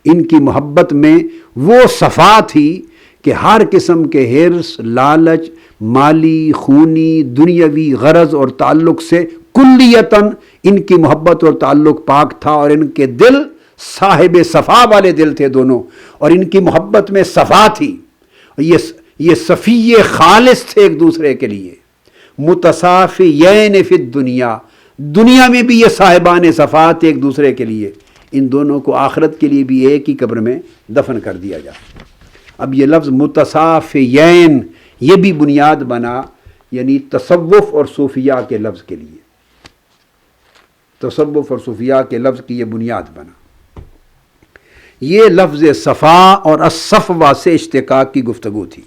ان کی محبت میں وہ صفا تھی کہ ہر قسم کے حرص، لالچ، مالی، خونی، دنیاوی غرض اور تعلق سے کلیتاً ان کی محبت اور تعلق پاک تھا، اور ان کے دل صاحب صفا والے دل تھے دونوں، اور ان کی محبت میں صفا تھی، یہ صفی خالص تھے ایک دوسرے کے لیے، متصافیین فی الدنیا، دنیا میں بھی یہ صاحبان صفا تھے ایک دوسرے کے لیے، ان دونوں کو آخرت کے لیے بھی ایک ہی قبر میں دفن کر دیا جائے۔ اب یہ لفظ متصافیین یہ بھی بنیاد بنا، یعنی تصوف اور صوفیہ کے لفظ کے لیے، تصوف اور صوفیہ کے لفظ کی یہ بنیاد بنا۔ یہ لفظ صفا اور الصفوہ سے اشتقاق کی گفتگو تھی۔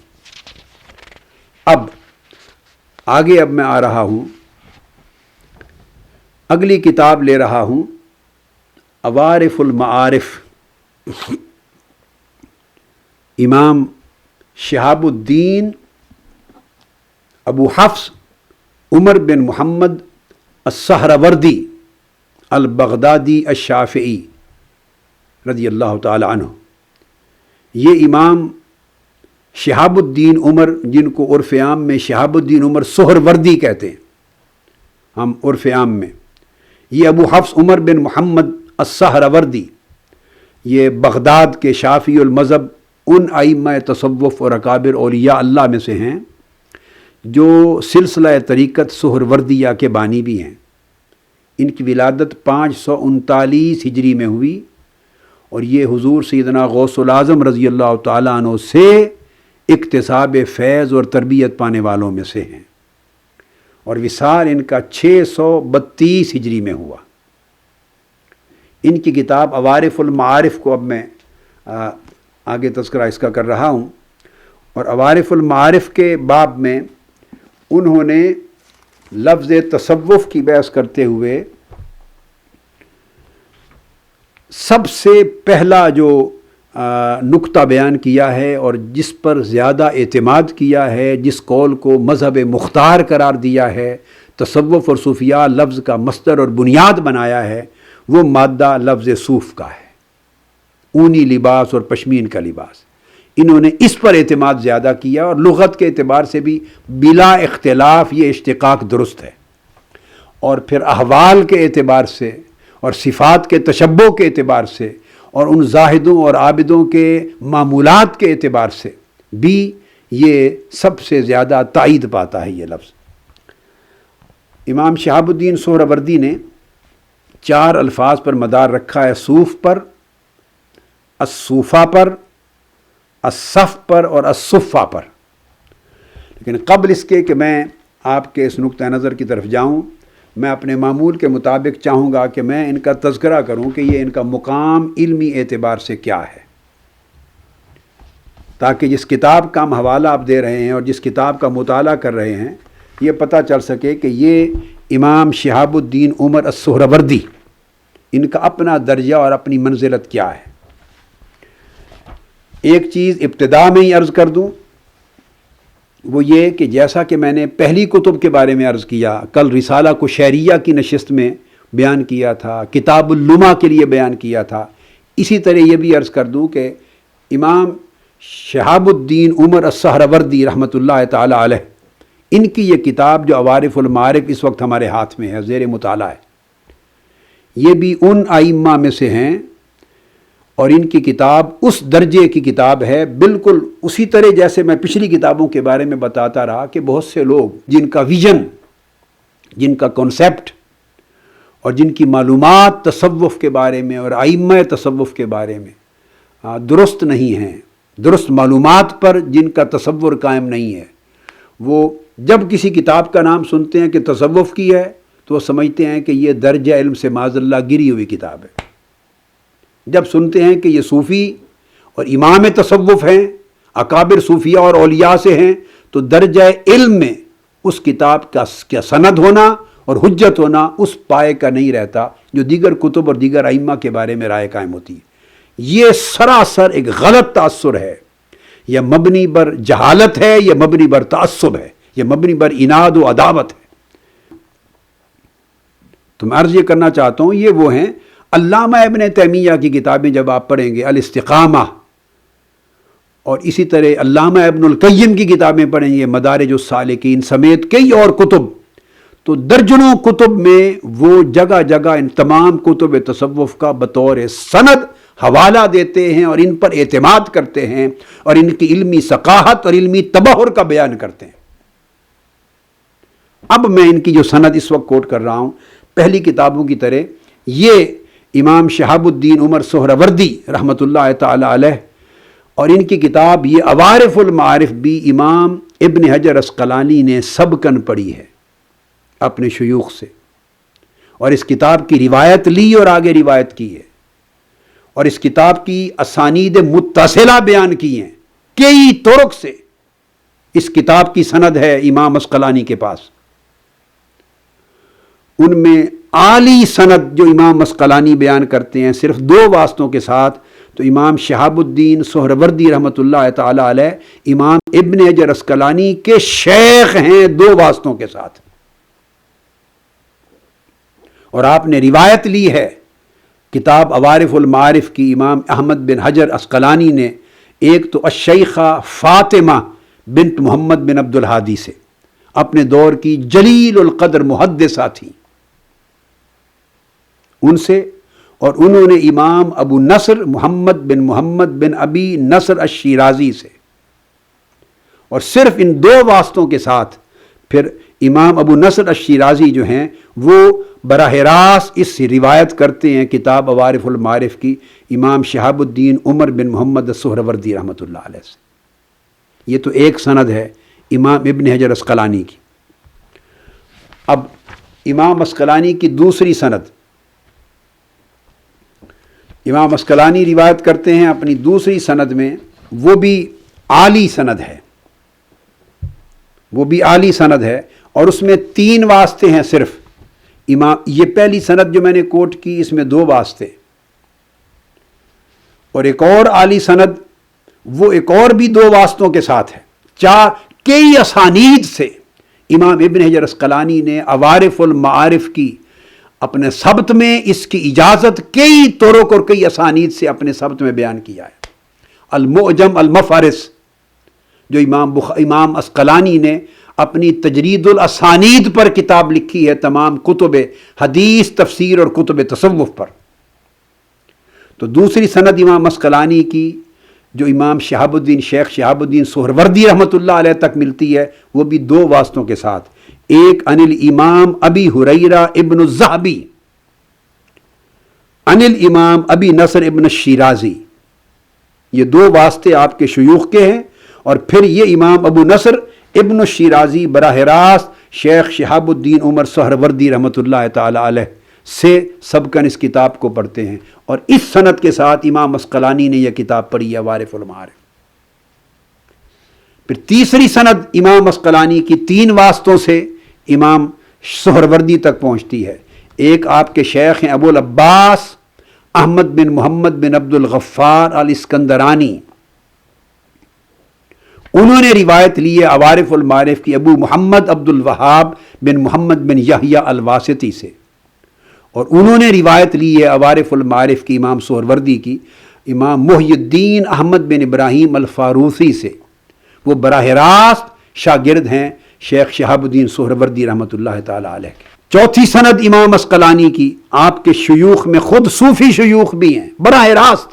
اب آگے میں آ رہا ہوں، اگلی کتاب لے رہا ہوں، عوارف المعارف، امام شہاب الدین ابو حفص عمر بن محمد السہروردی البغدادی الشافعی رضی اللہ تعالی عنہ۔ یہ امام شہاب الدین عمر، جن کو عرف عام میں شہاب الدین عمر سہروردی کہتے ہیں ہم عرف عام میں، یہ ابو حفص عمر بن محمد السہروردی یہ بغداد کے شافعی المذہب، ان ائمہ تصوف اور اکابر اولیاء اللہ میں سے ہیں جو سلسلہ طریقت سہروردیہ کے بانی بھی ہیں۔ ان کی ولادت 539 ہجری میں ہوئی، اور یہ حضور سیدنا غوث العظم رضی اللہ تعالیٰ عنہ سے اکتساب فیض اور تربیت پانے والوں میں سے ہیں، اور وصال ان کا 632 ہجری میں ہوا۔ ان کی کتاب عوارف المعارف کو اب میں آگے تذکرہ اس کا کر رہا ہوں، اور عوارف المعارف کے باب میں انہوں نے لفظ تصوف کی بحث کرتے ہوئے سب سے پہلا جو نقطہ بیان کیا ہے اور جس پر زیادہ اعتماد کیا ہے، جس قول کو مذہب مختار قرار دیا ہے، تصوف اور صوفیہ لفظ کا مصدر اور بنیاد بنایا ہے، وہ مادہ لفظ صوف کا ہے، اونی لباس اور پشمین کا لباس۔ انہوں نے اس پر اعتماد زیادہ کیا، اور لغت کے اعتبار سے بھی بلا اختلاف یہ اشتقاق درست ہے، اور پھر احوال کے اعتبار سے اور صفات کے تشبہ کے اعتبار سے اور ان زاہدوں اور عابدوں کے معمولات کے اعتبار سے بھی یہ سب سے زیادہ تائید پاتا ہے یہ لفظ۔ امام شہاب الدین سہروردی نے 4 الفاظ پر مدار رکھا ہے، صوف پر، الصوفہ پر، الصف پر اور الصفہ پر۔ لیکن قبل اس کے کہ میں آپ کے اس نقطہ نظر کی طرف جاؤں، میں اپنے معمول کے مطابق چاہوں گا کہ میں ان کا تذکرہ کروں کہ یہ ان کا مقام علمی اعتبار سے کیا ہے، تاکہ جس کتاب کا ہم حوالہ آپ دے رہے ہیں اور جس کتاب کا مطالعہ کر رہے ہیں یہ پتہ چل سکے کہ یہ امام شہاب الدین عمر السہروردی، ان کا اپنا درجہ اور اپنی منزلت کیا ہے۔ ایک چیز ابتدا میں ہی عرض کر دوں، وہ یہ کہ جیسا کہ میں نے پہلی کتب کے بارے میں عرض کیا، کل رسالہ کشیریہ کی نشست میں بیان کیا تھا، کتاب اللمع کے لیے بیان کیا تھا، اسی طرح یہ بھی عرض کر دوں کہ امام شہاب الدین عمر السہروردی رحمۃ اللہ تعالی علیہ، ان کی یہ کتاب جو عوارف المعارف اس وقت ہمارے ہاتھ میں ہے، زیر مطالعہ ہے، یہ بھی ان ائمہ میں سے ہیں، اور ان کی کتاب اس درجے کی کتاب ہے، بالکل اسی طرح جیسے میں پچھلی کتابوں کے بارے میں بتاتا رہا کہ بہت سے لوگ جن کا ویژن، جن کا کنسیپٹ اور جن کی معلومات تصوف کے بارے میں اور ائمہ تصوف کے بارے میں درست نہیں ہیں، درست معلومات پر جن کا تصور قائم نہیں ہے، وہ جب کسی کتاب کا نام سنتے ہیں کہ تصوف کی ہے تو وہ سمجھتے ہیں کہ یہ درجہ علم سے معاذ اللہ گری ہوئی کتاب ہے۔ جب سنتے ہیں کہ یہ صوفی اور امام تصوف ہیں، اکابر صوفیہ اور اولیاء سے ہیں، تو درجہ علم میں اس کتاب کا کیا سند ہونا اور حجت ہونا اس پائے کا نہیں رہتا جو دیگر کتب اور دیگر ائمہ کے بارے میں رائے قائم ہوتی ہے۔ یہ سراسر ایک غلط تاثر ہے، یہ مبنی بر جہالت ہے، یہ مبنی بر تعصب ہے، یہ مبنی بر اناد و عداوت ہے۔ تو میں عرض یہ کرنا چاہتا ہوں، یہ وہ ہیں علامہ ابن تیمیہ کی کتابیں جب آپ پڑھیں گے، الاستقامہ، اور اسی طرح علامہ ابن القیم کی کتابیں پڑھیں گے، مدارج السالکین سمیت کئی اور کتب، تو درجنوں کتب میں وہ جگہ جگہ ان تمام کتب تصوف کا بطور سند حوالہ دیتے ہیں اور ان پر اعتماد کرتے ہیں اور ان کی علمی ثقافت اور علمی تبحر کا بیان کرتے ہیں۔ اب میں ان کی جو سند اس وقت کوٹ کر رہا ہوں، پہلی کتابوں کی طرح یہ امام شہاب الدین عمر سہروردی رحمۃ اللہ تعالی علیہ، اور ان کی کتاب یہ عوارف المعارف بھی امام ابن حجر عسقلانی نے سبقاً پڑھی ہے اپنے شیوخ سے، اور اس کتاب کی روایت لی اور آگے روایت کی ہے، اور اس کتاب کی اسانید متصلہ بیان کی ہیں، کئی طرق سے اس کتاب کی سند ہے امام عسقلانی کے پاس۔ ان میں اعلی سند جو امام عسقلانی بیان کرتے ہیں صرف 2 واسطوں کے ساتھ، تو امام شہاب الدین سہروردی رحمۃ اللہ تعالی علیہ امام ابن حجر عسقلانی کے شیخ ہیں 2 واسطوں کے ساتھ، اور آپ نے روایت لی ہے کتاب عوارف المعارف کی امام احمد بن حجر عسقلانی نے، ایک تو الشیخہ فاطمہ بنت محمد بن عبد الہادی سے، اپنے دور کی جلیل القدر محدثہ تھیں، ان سے، اور انہوں نے امام ابو نصر محمد بن ابی نصر الشیرازی سے، اور صرف ان 2 واسطوں کے ساتھ پھر امام ابو نصر الشیرازی جو ہیں وہ براہ راست اس سے روایت کرتے ہیں کتاب عوارف المعارف کی امام شہاب الدین عمر بن محمد السہروردی رحمۃ اللہ علیہ سے۔ یہ تو ایک سند ہے امام ابن حجر عسقلانی کی۔ اب امام عسقلانی کی دوسری سند، امام عسقلانی روایت کرتے ہیں اپنی دوسری سند میں، وہ بھی عالی سند ہے، وہ بھی عالی سند ہے، اور اس میں 3 واسطے ہیں صرف۔ یہ پہلی سند جو میں نے کوٹ کی اس میں 2 واسطے، اور ایک اور عالی سند وہ ایک اور بھی 2 واسطوں کے ساتھ ہے، 4 کئی اسانید سے امام ابن حجر عسقلانی نے عوارف المعارف کی اپنے سبت میں اس کی اجازت کئی طرق اور کئی اسانید سے اپنے سبت میں بیان کیا ہے۔ المعجم المفہرس جو امام عسقلانی نے اپنی تجرید الاسانید پر کتاب لکھی ہے، تمام کتب حدیث، تفسیر اور کتب تصوف پر۔ تو دوسری سند امام عسقلانی کی جو امام شہاب الدین شیخ شہاب الدین سہروردی رحمۃ اللہ علیہ تک ملتی ہے، وہ بھی دو واسطوں کے ساتھ، ایک عن الامام ابی ہریرہ ابن الذہبی عن الامام ابی نصر ابن الشیرازی، یہ دو واسطے آپ کے شیوخ کے ہیں، اور پھر یہ امام ابو نصر ابن الشیرازی براہ راست شیخ شہاب الدین عمر سہروردی رحمۃ اللہ تعالی علیہ سے سبقاً اس کتاب کو پڑھتے ہیں، اور اس سند کے ساتھ امام عسقلانی نے یہ کتاب پڑھی ہے وارف المعارف۔ پھر تیسری سند امام عسقلانی کی 3 واسطوں سے امام سہروردی تک پہنچتی ہے۔ ایک آپ کے شیخ ہیں ابو العباس احمد بن محمد بن عبد الغفار الاسکندرانی، انہوں نے روایت لی ہے عوارف المعارف کی ابو محمد عبد الوہاب بن محمد بن یحییٰ الواسطی سے، اور انہوں نے روایت لی ہے عوارف المعارف کی امام سہروردی کی امام محی الدین احمد بن ابراہیم الفاروسی سے، وہ براہ راست شاگرد ہیں شیخ شہاب الدین سہروردی رحمۃ اللہ تعالی علیہ کے۔ چوتھی سند امام عسقلانی کی آپ کے شیوخ میں خود صوفی شیوخ بھی ہیں براہ راست،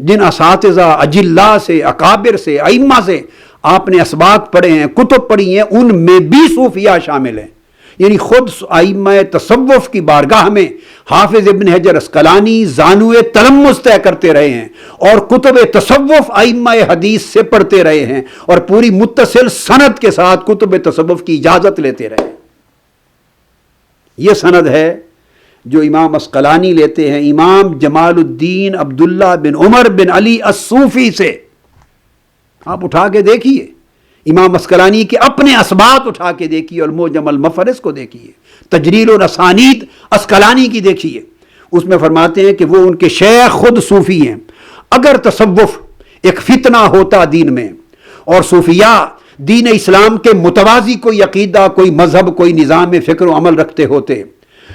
جن اساتذہ اجلاء سے، اکابر سے، ائمہ سے آپ نے اسباق پڑھے ہیں، کتب پڑھی ہیں، ان میں بھی صوفیاء شامل ہیں۔ یعنی خود ائمہ تصوف کی بارگاہ میں حافظ ابن حجر عسقلانی زانوِ تلمذ طے کرتے رہے ہیں، اور کتب تصوف ائمہ حدیث سے پڑھتے رہے ہیں، اور پوری متصل سند کے ساتھ کتب تصوف کی اجازت لیتے رہے ہیں۔ یہ سند ہے جو امام عسقلانی لیتے ہیں امام جمال الدین عبداللہ بن عمر بن علی الصوفی سے۔ آپ اٹھا کے دیکھیے، امام عسقلانی کے اپنے اسباط اٹھا کے دیکھیے، المعجم المفہرس کو دیکھیے، تجریل الاسانید عسقلانی کی دیکھیے، اس میں فرماتے ہیں کہ وہ ان کے شیخ خود صوفی ہیں۔ اگر تصوف ایک فتنہ ہوتا دین میں، اور صوفیاء دین اسلام کے متوازی کوئی عقیدہ، کوئی مذہب، کوئی نظام فکر و عمل رکھتے ہوتے،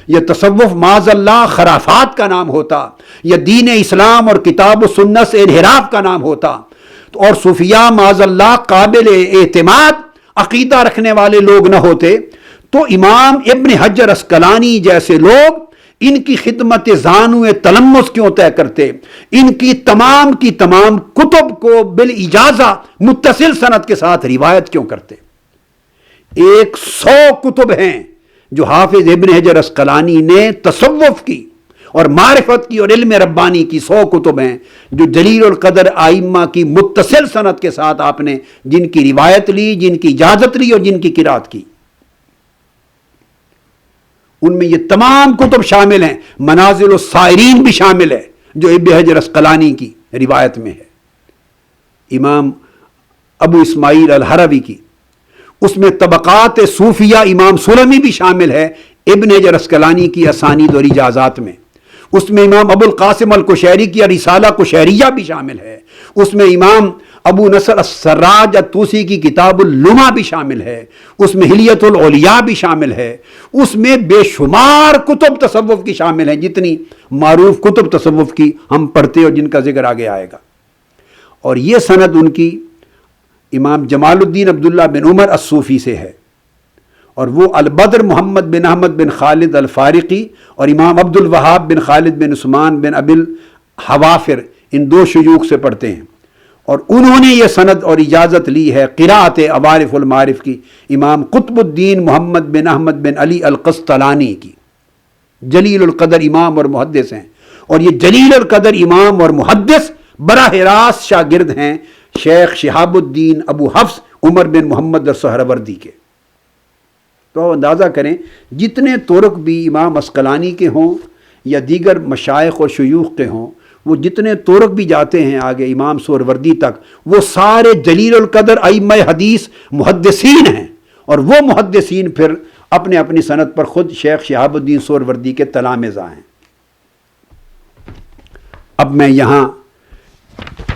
یہ تصوف معاذ اللہ خرافات کا نام ہوتا، یا دین اسلام اور کتاب و سنت سے انحراف کا نام ہوتا، اور صوفیاء معاذ اللہ قابل اعتماد عقیدہ رکھنے والے لوگ نہ ہوتے، تو امام ابن حجر عسقلانی جیسے لوگ ان کی خدمت زانوِ تلمذ کیوں طے کرتے، ان کی تمام کتب کو بالاجازہ متصل سند کے ساتھ روایت کیوں کرتے؟ 100 کتب ہیں جو حافظ ابن حجر عسقلانی نے تصوف کی اور معرفت کی اور علم ربانی کی 100 کتب ہیں جو جلیل القدر ائمہ کی متصل سند کے ساتھ آپ نے جن کی روایت لی، جن کی اجازت لی اور جن کی قرات کی، ان میں یہ تمام کتب شامل ہیں۔ منازل السائرین بھی شامل ہے جو ابن حجر عسقلانی کی روایت میں ہے، امام ابو اسماعیل الحروی کی، اس میں طبقات صوفیہ امام سلمی بھی شامل ہے ابن حجر عسقلانی کی اسانید اور اجازات میں، اس میں امام ابو القاسم القشیری کی رسالہ قشیریہ بھی شامل ہے، اس میں امام ابو نصر السراج الطوسی کی کتاب اللمع بھی شامل ہے، اس میں حلیۃ الاولیاء بھی شامل ہے، اس میں بے شمار کتب تصوف کی شامل ہیں، جتنی معروف کتب تصوف کی ہم پڑھتے اور جن کا ذکر آگے آئے گا۔ اور یہ سند ان کی امام جمال الدین عبداللہ بن عمر الصوفی سے ہے، اور وہ البدر محمد بن احمد بن خالد الفارقی اور امام عبد الوہاب بن خالد بن عثمان بن ابی الحوافر ان 2 شیوخ سے پڑھتے ہیں، اور انہوں نے یہ سند اور اجازت لی ہے قراءت عوارف المعارف کی امام قطب الدین محمد بن احمد بن علی القسطلانی کی۔ جلیل القدر امام اور محدث ہیں، اور یہ جلیل القدر امام اور محدث براہ راست شاگرد ہیں شیخ شہاب الدین ابو حفص عمر بن محمد سہروردی کے۔ تو اندازہ کریں جتنے طرق بھی امام عسقلانی کے ہوں یا دیگر مشائخ اور شیوخ کے ہوں، وہ جتنے طرق بھی جاتے ہیں آگے امام سہروردی تک، وہ سارے جلیل القدر ائمہ حدیث محدثین ہیں، اور وہ محدثین پھر اپنے اپنی سند پر خود شیخ شہاب الدین سہروردی کے تلامذہ ہیں۔ اب میں یہاں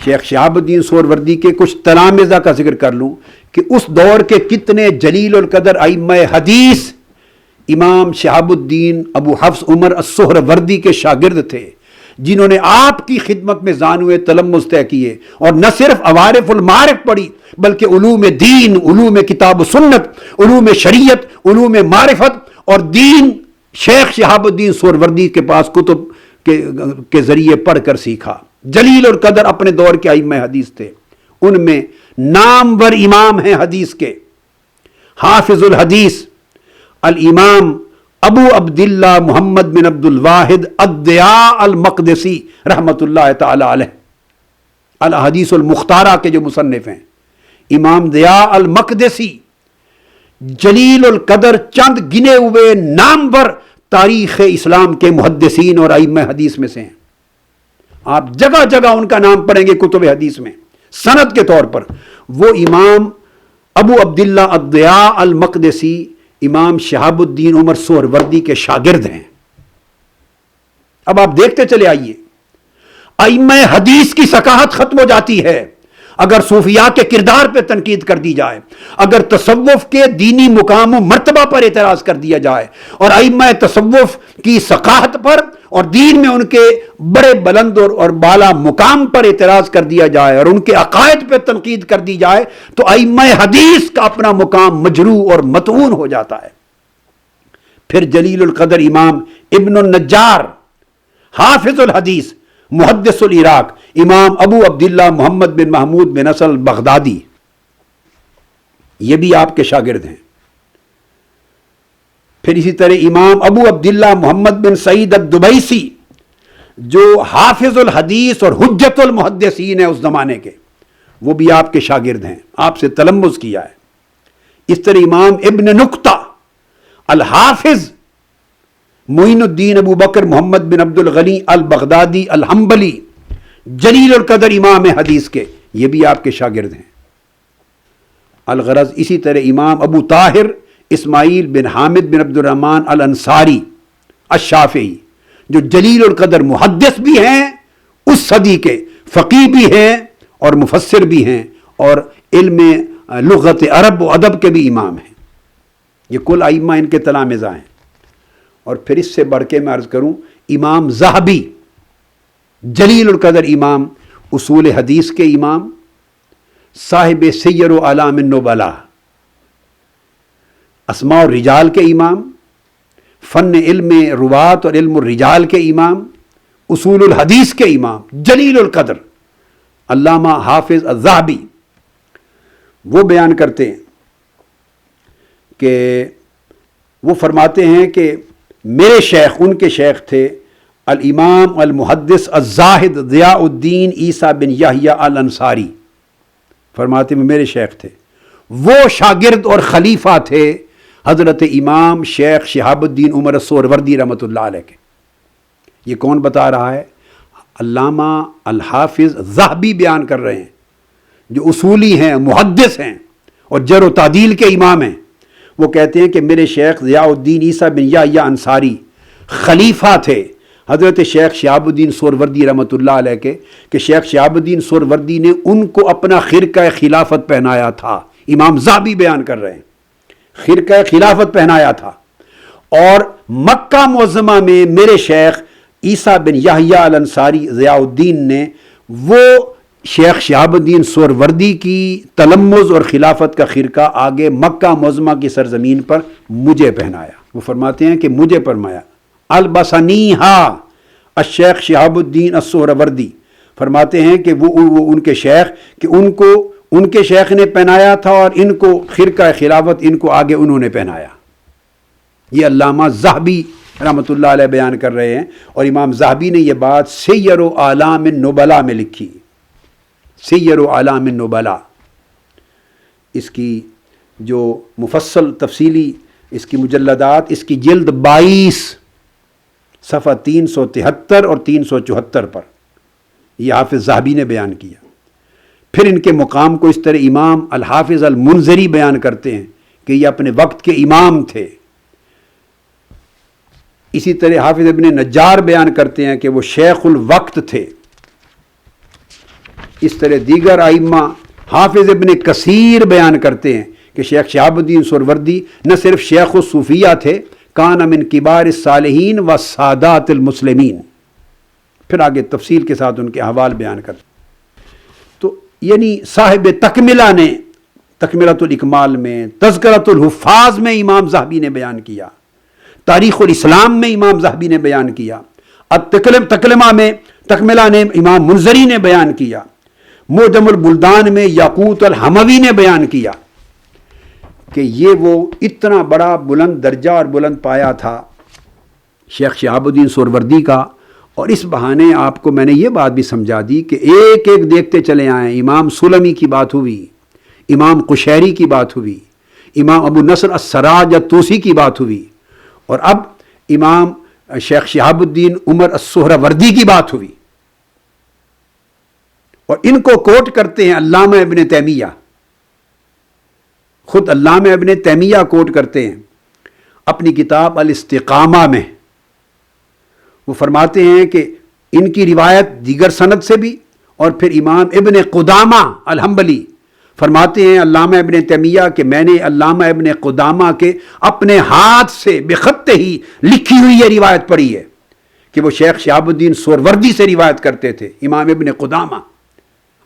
شیخ شہاب الدین سہروردی کے کچھ تلامذہ کا ذکر کر لوں کہ اس دور کے کتنے جلیل القدر ائمہ حدیث امام شہاب الدین ابو حفص عمر السہروردی کے شاگرد تھے، جنہوں نے آپ کی خدمت میں زانوئے تلمذ طے کیے اور نہ صرف عوارف المعارف پڑھی بلکہ علوم دین، علوم کتاب و سنت، علوم شریعت، علوم معرفت اور دین شیخ شہاب الدین سہروردی کے پاس کتب کے ذریعے پڑھ کر سیکھا۔ جلیل القدر اپنے دور کے ائمہ حدیث تھے، ان میں نامور امام ہیں حدیث کے، حافظ الحدیث الامام ابو عبداللہ محمد بن عبد الواحد الضیاء المقدسی رحمۃ اللہ تعالی علیہ، الحدیث المختارہ کے جو مصنف ہیں، امام ضیاء المقدسی جلیل القدر چند گنے ہوئے نامور تاریخ اسلام کے محدثین اور ائمہ حدیث میں سے ہیں۔ آپ جگہ جگہ ان کا نام پڑھیں گے کتب حدیث میں سند کے طور پر۔ وہ امام ابو عبداللہ الضیاء المقدسی امام شہاب الدین عمر سہروردی کے شاگرد ہیں۔ اب آپ دیکھتے چلے آئیے، ائمہ حدیث کی ثقافت ختم ہو جاتی ہے اگر صوفیاء کے کردار پہ تنقید کر دی جائے، اگر تصوف کے دینی مقام و مرتبہ پر اعتراض کر دیا جائے، اور ائمہ تصوف کی ثقافت پر اور دین میں ان کے بڑے بلند اور بالا مقام پر اعتراض کر دیا جائے اور ان کے عقائد پہ تنقید کر دی جائے تو ائمہ حدیث کا اپنا مقام مجروح اور مطعون ہو جاتا ہے۔ پھر جلیل القدر امام ابن النجار حافظ الحدیث محدث العراق امام ابو عبداللہ محمد بن محمود بن اصل بغدادی، یہ بھی آپ کے شاگرد ہیں۔ پھر اسی طرح امام ابو عبداللہ محمد بن سعید الدبیسی جو حافظ الحدیث اور حجت المحدثین ہیں اس زمانے کے، وہ بھی آپ کے شاگرد ہیں، آپ سے تلمذ کیا ہے۔ اس طرح امام ابن نقطہ الحافظ معین الدین ابو بکر محمد بن عبد الغنی البغدادی الحنبلی جلیل القدر امام حدیث کے، یہ بھی آپ کے شاگرد ہیں۔ الغرض اسی طرح امام ابو طاہر اسماعیل بن حامد بن عبد الرحمن الانصاری الشافعی جو جلیل القدر محدث بھی ہیں، اس صدی کے فقیہ بھی ہیں اور مفسر بھی ہیں اور علم لغت عرب و ادب کے بھی امام ہیں۔ یہ کل ائمہ ان کے تلامذہ ہیں۔ اور پھر اس سے بڑھ کے میں عرض کروں، امام ذہبی جلیل القدر امام، اصول حدیث کے امام، صاحب سیر و اعلام النبلاء، اسماء الرجال کے امام، فن علم روات اور علم الرجال کے امام، اصول الحدیث کے امام جلیل القدر علامہ حافظ الذہبی، وہ بیان کرتے ہیں کہ وہ فرماتے ہیں کہ میرے شیخ، ان کے شیخ تھے الامام المحدث الزاہد ضیاء الدین عیسیٰ بن یحییٰ الانصاری، فرماتے ہیں میرے شیخ تھے، وہ شاگرد اور خلیفہ تھے حضرت امام شیخ شہاب الدین عمر السہروردی رحمۃ اللہ علیہ کے۔ یہ کون بتا رہا ہے؟ علامہ الحافظ ذہبی بیان کر رہے ہیں، جو اصولی ہیں، محدث ہیں اور جرح و تعدیل کے امام ہیں۔ وہ کہتے ہیں کہ میرے شیخ ضیاء الدین عیسیٰ بن یحییٰ انصاری خلیفہ تھے حضرت شیخ شہاب الدین سہروردی رحمۃ اللہ علیہ کے، کہ شیخ شہاب الدین سہروردی نے ان کو اپنا خرقہ خلافت پہنایا تھا۔ امام ذہبی بیان کر رہے ہیں، خرقہ خلافت پہنایا تھا، اور مکہ معظمہ میں میرے شیخ عیسیٰ بن یحییٰ الانصاری ضیاء الدین نے وہ شیخ شہاب الدین سہروردی کی تلمذ اور خلافت کا خرقہ آگے مکہ معظمہ کی سرزمین پر مجھے پہنایا۔ وہ فرماتے ہیں کہ مجھے فرمایا البسنیہا الشیخ شہاب الدین السہروردی، فرماتے ہیں کہ وہ ان کے شیخ، کہ ان کو ان کے شیخ نے پہنایا تھا اور ان کو خرقہ خلافت ان کو آگے انہوں نے پہنایا۔ یہ علامہ ذہبی رحمۃ اللہ علیہ بیان کر رہے ہیں، اور امام ذہبی نے یہ بات سیر و اعلام النبلاء میں لکھی۔ سیر و اعلام النبلاء، اس کی جو مفصل تفصیلی اس کی مجلدات، اس کی جلد 22 صفحہ 373 اور 374 پر یہ حافظ ذہبی نے بیان کیا۔ پھر ان کے مقام کو اس طرح امام الحافظ المنذری بیان کرتے ہیں کہ یہ اپنے وقت کے امام تھے۔ اسی طرح حافظ ابن نجار بیان کرتے ہیں کہ وہ شیخ الوقت تھے۔ اس طرح دیگر ائمہ، حافظ ابن کثیر بیان کرتے ہیں کہ شیخ شہاب الدین سہروردی نہ صرف شیخ الصوفیہ تھے، کان من کبار الصالحین و سادات المسلمین. پھر آگے تفصیل کے ساتھ ان کے احوال بیان کرتے. تو یعنی صاحب تکملہ نے تکملۃ الاکمال میں، تذکرۃ الحفاظ میں امام ذہبی نے بیان کیا، تاریخ الاسلام میں امام ذہبی نے بیان کیا، تکلمہ میں تکملہ نے امام منذری نے بیان کیا، معجم البلدان میں یاقوت الحموی نے بیان کیا کہ یہ وہ اتنا بڑا بلند درجہ اور بلند پایا تھا شیخ شہاب الدین سہروردی کا. اور اس بہانے آپ کو میں نے یہ بات بھی سمجھا دی کہ ایک ایک دیکھتے چلے آئیں. امام سلمی کی بات ہوئی، امام قشیری کی بات ہوئی، امام ابو نصر السراج الطوسی کی بات ہوئی، اور اب امام شیخ شہاب الدین عمر السہروردی کی بات ہوئی. اور ان کو کوٹ کرتے ہیں علامہ ابن تیمیہ. خود علامہ ابن تیمیہ کوٹ کرتے ہیں اپنی کتاب الاستقامہ میں. وہ فرماتے ہیں کہ ان کی روایت دیگر سند سے بھی، اور پھر امام ابن قدامہ الحنبلی فرماتے ہیں علامہ ابن تیمیہ کہ میں نے علامہ ابن قدامہ کے اپنے ہاتھ سے بخط ہی لکھی ہوئی یہ روایت پڑھی ہے کہ وہ شیخ شہاب الدین سہروردی سے روایت کرتے تھے. امام ابن قدامہ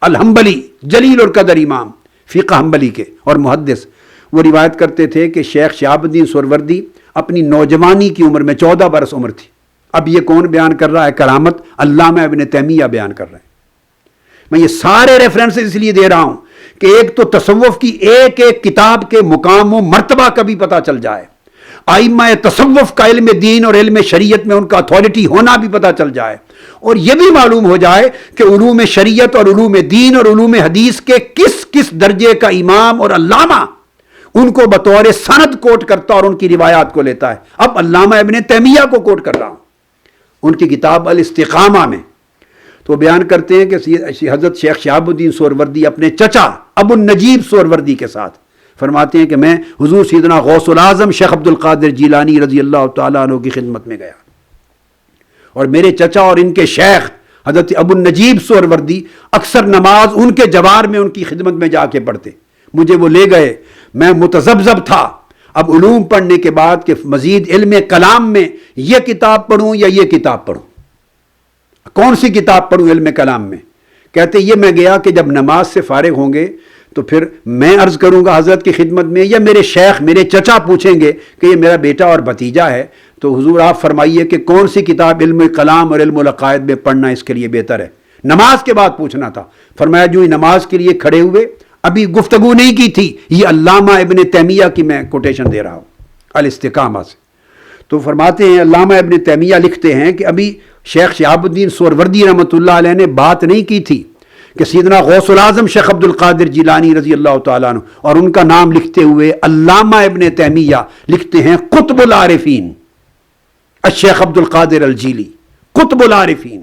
الحنبلی جلیل القدر امام فقہ حنبلی کے اور محدث، وہ روایت کرتے تھے کہ شیخ شہاب الدین سہروردی اپنی نوجوانی کی عمر میں 14 برس عمر تھی. اب یہ کون بیان کر رہا ہے کرامت؟ علامہ ابن تیمیہ بیان کر رہے ہیں. میں یہ سارے ریفرنس اس لیے دے رہا ہوں کہ ایک تو تصوف کی ایک ایک کتاب کے مقام و مرتبہ کا بھی پتہ چل جائے، ائمہ تصوف کا علم دین اور علم شریعت میں ان کا اتھارٹی ہونا بھی پتہ چل جائے، اور یہ بھی معلوم ہو جائے کہ علوم شریعت اور علوم دین اور علوم حدیث کے کس کس درجے کا امام اور علامہ ان کو بطور سند کوٹ کرتا اور ان کی روایات کو لیتا ہے. اب علامہ ابن تیمیہ کو کوٹ کر رہا ہوں ان کی کتاب الاستقامہ میں. تو بیان کرتے ہیں کہ حضرت شیخ شہاب الدین سہروردی اپنے چچا ابو النجیب سہروردی کے ساتھ فرماتے ہیں کہ میں حضور سیدنا غوث العظم شیخ عبد القادر جیلانی رضی اللہ تعالیٰ عنہ کی خدمت میں گیا، اور میرے چچا اور ان کے شیخ حضرت ابو النجیب سہروردی اکثر نماز ان کے جوار میں ان کی خدمت میں جا کے پڑھتے. مجھے وہ لے گئے، میں متذبذب تھا اب علوم پڑھنے کے بعد کہ مزید علم کلام میں یہ کتاب پڑھوں یا یہ کتاب پڑھوں، کون سی کتاب پڑھوں علم کلام میں. کہتے یہ میں گیا کہ جب نماز سے فارغ ہوں گے تو پھر میں عرض کروں گا حضرت کی خدمت میں، یا میرے شیخ میرے چچا پوچھیں گے کہ یہ میرا بیٹا اور بھتیجا ہے، تو حضور آپ فرمائیے کہ کون سی کتاب علم کلام اور علم العقائد میں پڑھنا اس کے لیے بہتر ہے. نماز کے بعد پوچھنا تھا. فرمایا جو ہی نماز کے لیے کھڑے ہوئے، ابھی گفتگو نہیں کی تھی، یہ علامہ ابن تیمیہ کی میں کوٹیشن دے رہا ہوں الاستقامہ سے. تو فرماتے ہیں علامہ ابن تیمیہ لکھتے ہیں کہ ابھی شیخ شہاب الدین سہروردی رحمۃ اللہ علیہ نے بات نہیں کی تھی کہ سیدنا غوث العظم شیخ عبد القادر جیلانی رضی اللہ تعالیٰ عنہ، اور ان کا نام لکھتے ہوئے علامہ ابن تیمیہ لکھتے ہیں قطب العارفین الشیخ عبد القادر الجیلی، قطب العارفین.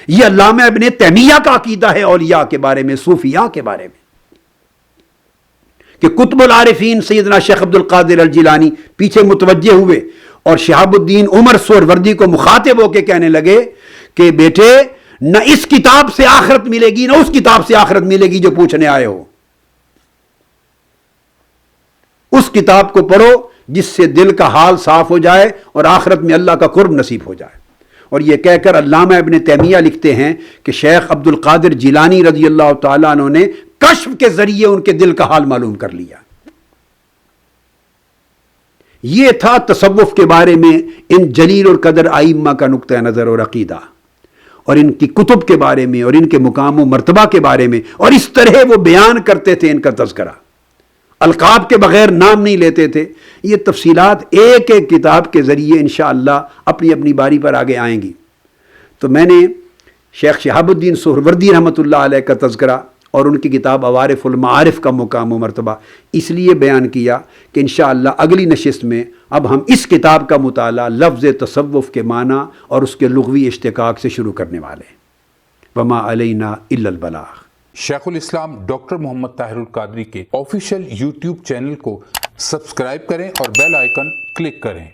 یہ علامہ ابن تیمیہ کا عقیدہ ہے اولیاء کے بارے میں، صوفیاء کے بارے میں، کہ قطب العارفین سیدنا شیخ عبد القادر الجیلانی پیچھے متوجہ ہوئے اور شہاب الدین عمر سہروردی کو مخاطب ہو کے کہنے لگے کہ بیٹے نہ اس کتاب سے آخرت ملے گی نہ اس کتاب سے آخرت ملے گی جو پوچھنے آئے ہو. اس کتاب کو پڑھو جس سے دل کا حال صاف ہو جائے اور آخرت میں اللہ کا قرب نصیب ہو جائے. اور یہ کہہ کر علامہ ابن تیمیہ لکھتے ہیں کہ شیخ عبد القادر جیلانی رضی اللہ تعالیٰ عنہ نے کشف کے ذریعے ان کے دل کا حال معلوم کر لیا. یہ تھا تصوف کے بارے میں ان جلیل القدر ائمہ کا نقطہ نظر اور عقیدہ، اور ان کی کتب کے بارے میں اور ان کے مقام و مرتبہ کے بارے میں، اور اس طرح وہ بیان کرتے تھے ان کا تذکرہ، القاب کے بغیر نام نہیں لیتے تھے. یہ تفصیلات ایک ایک کتاب کے ذریعے انشاءاللہ اپنی اپنی باری پر آگے آئیں گی. تو میں نے شیخ شہاب الدین سہروردی رحمۃ اللہ علیہ کا تذکرہ اور ان کی کتاب عوارف المعارف کا مقام و مرتبہ اس لیے بیان کیا کہ انشاءاللہ اگلی نشست میں اب ہم اس کتاب کا مطالعہ لفظ تصوف کے معنی اور اس کے لغوی اشتقاق سے شروع کرنے والے ہیں. وما علینا الا البلاغ. شیخ الاسلام ڈاکٹر محمد طاہر القادری کے آفیشیل یوٹیوب چینل کو سبسکرائب کریں اور بیل آئیکن کلک کریں.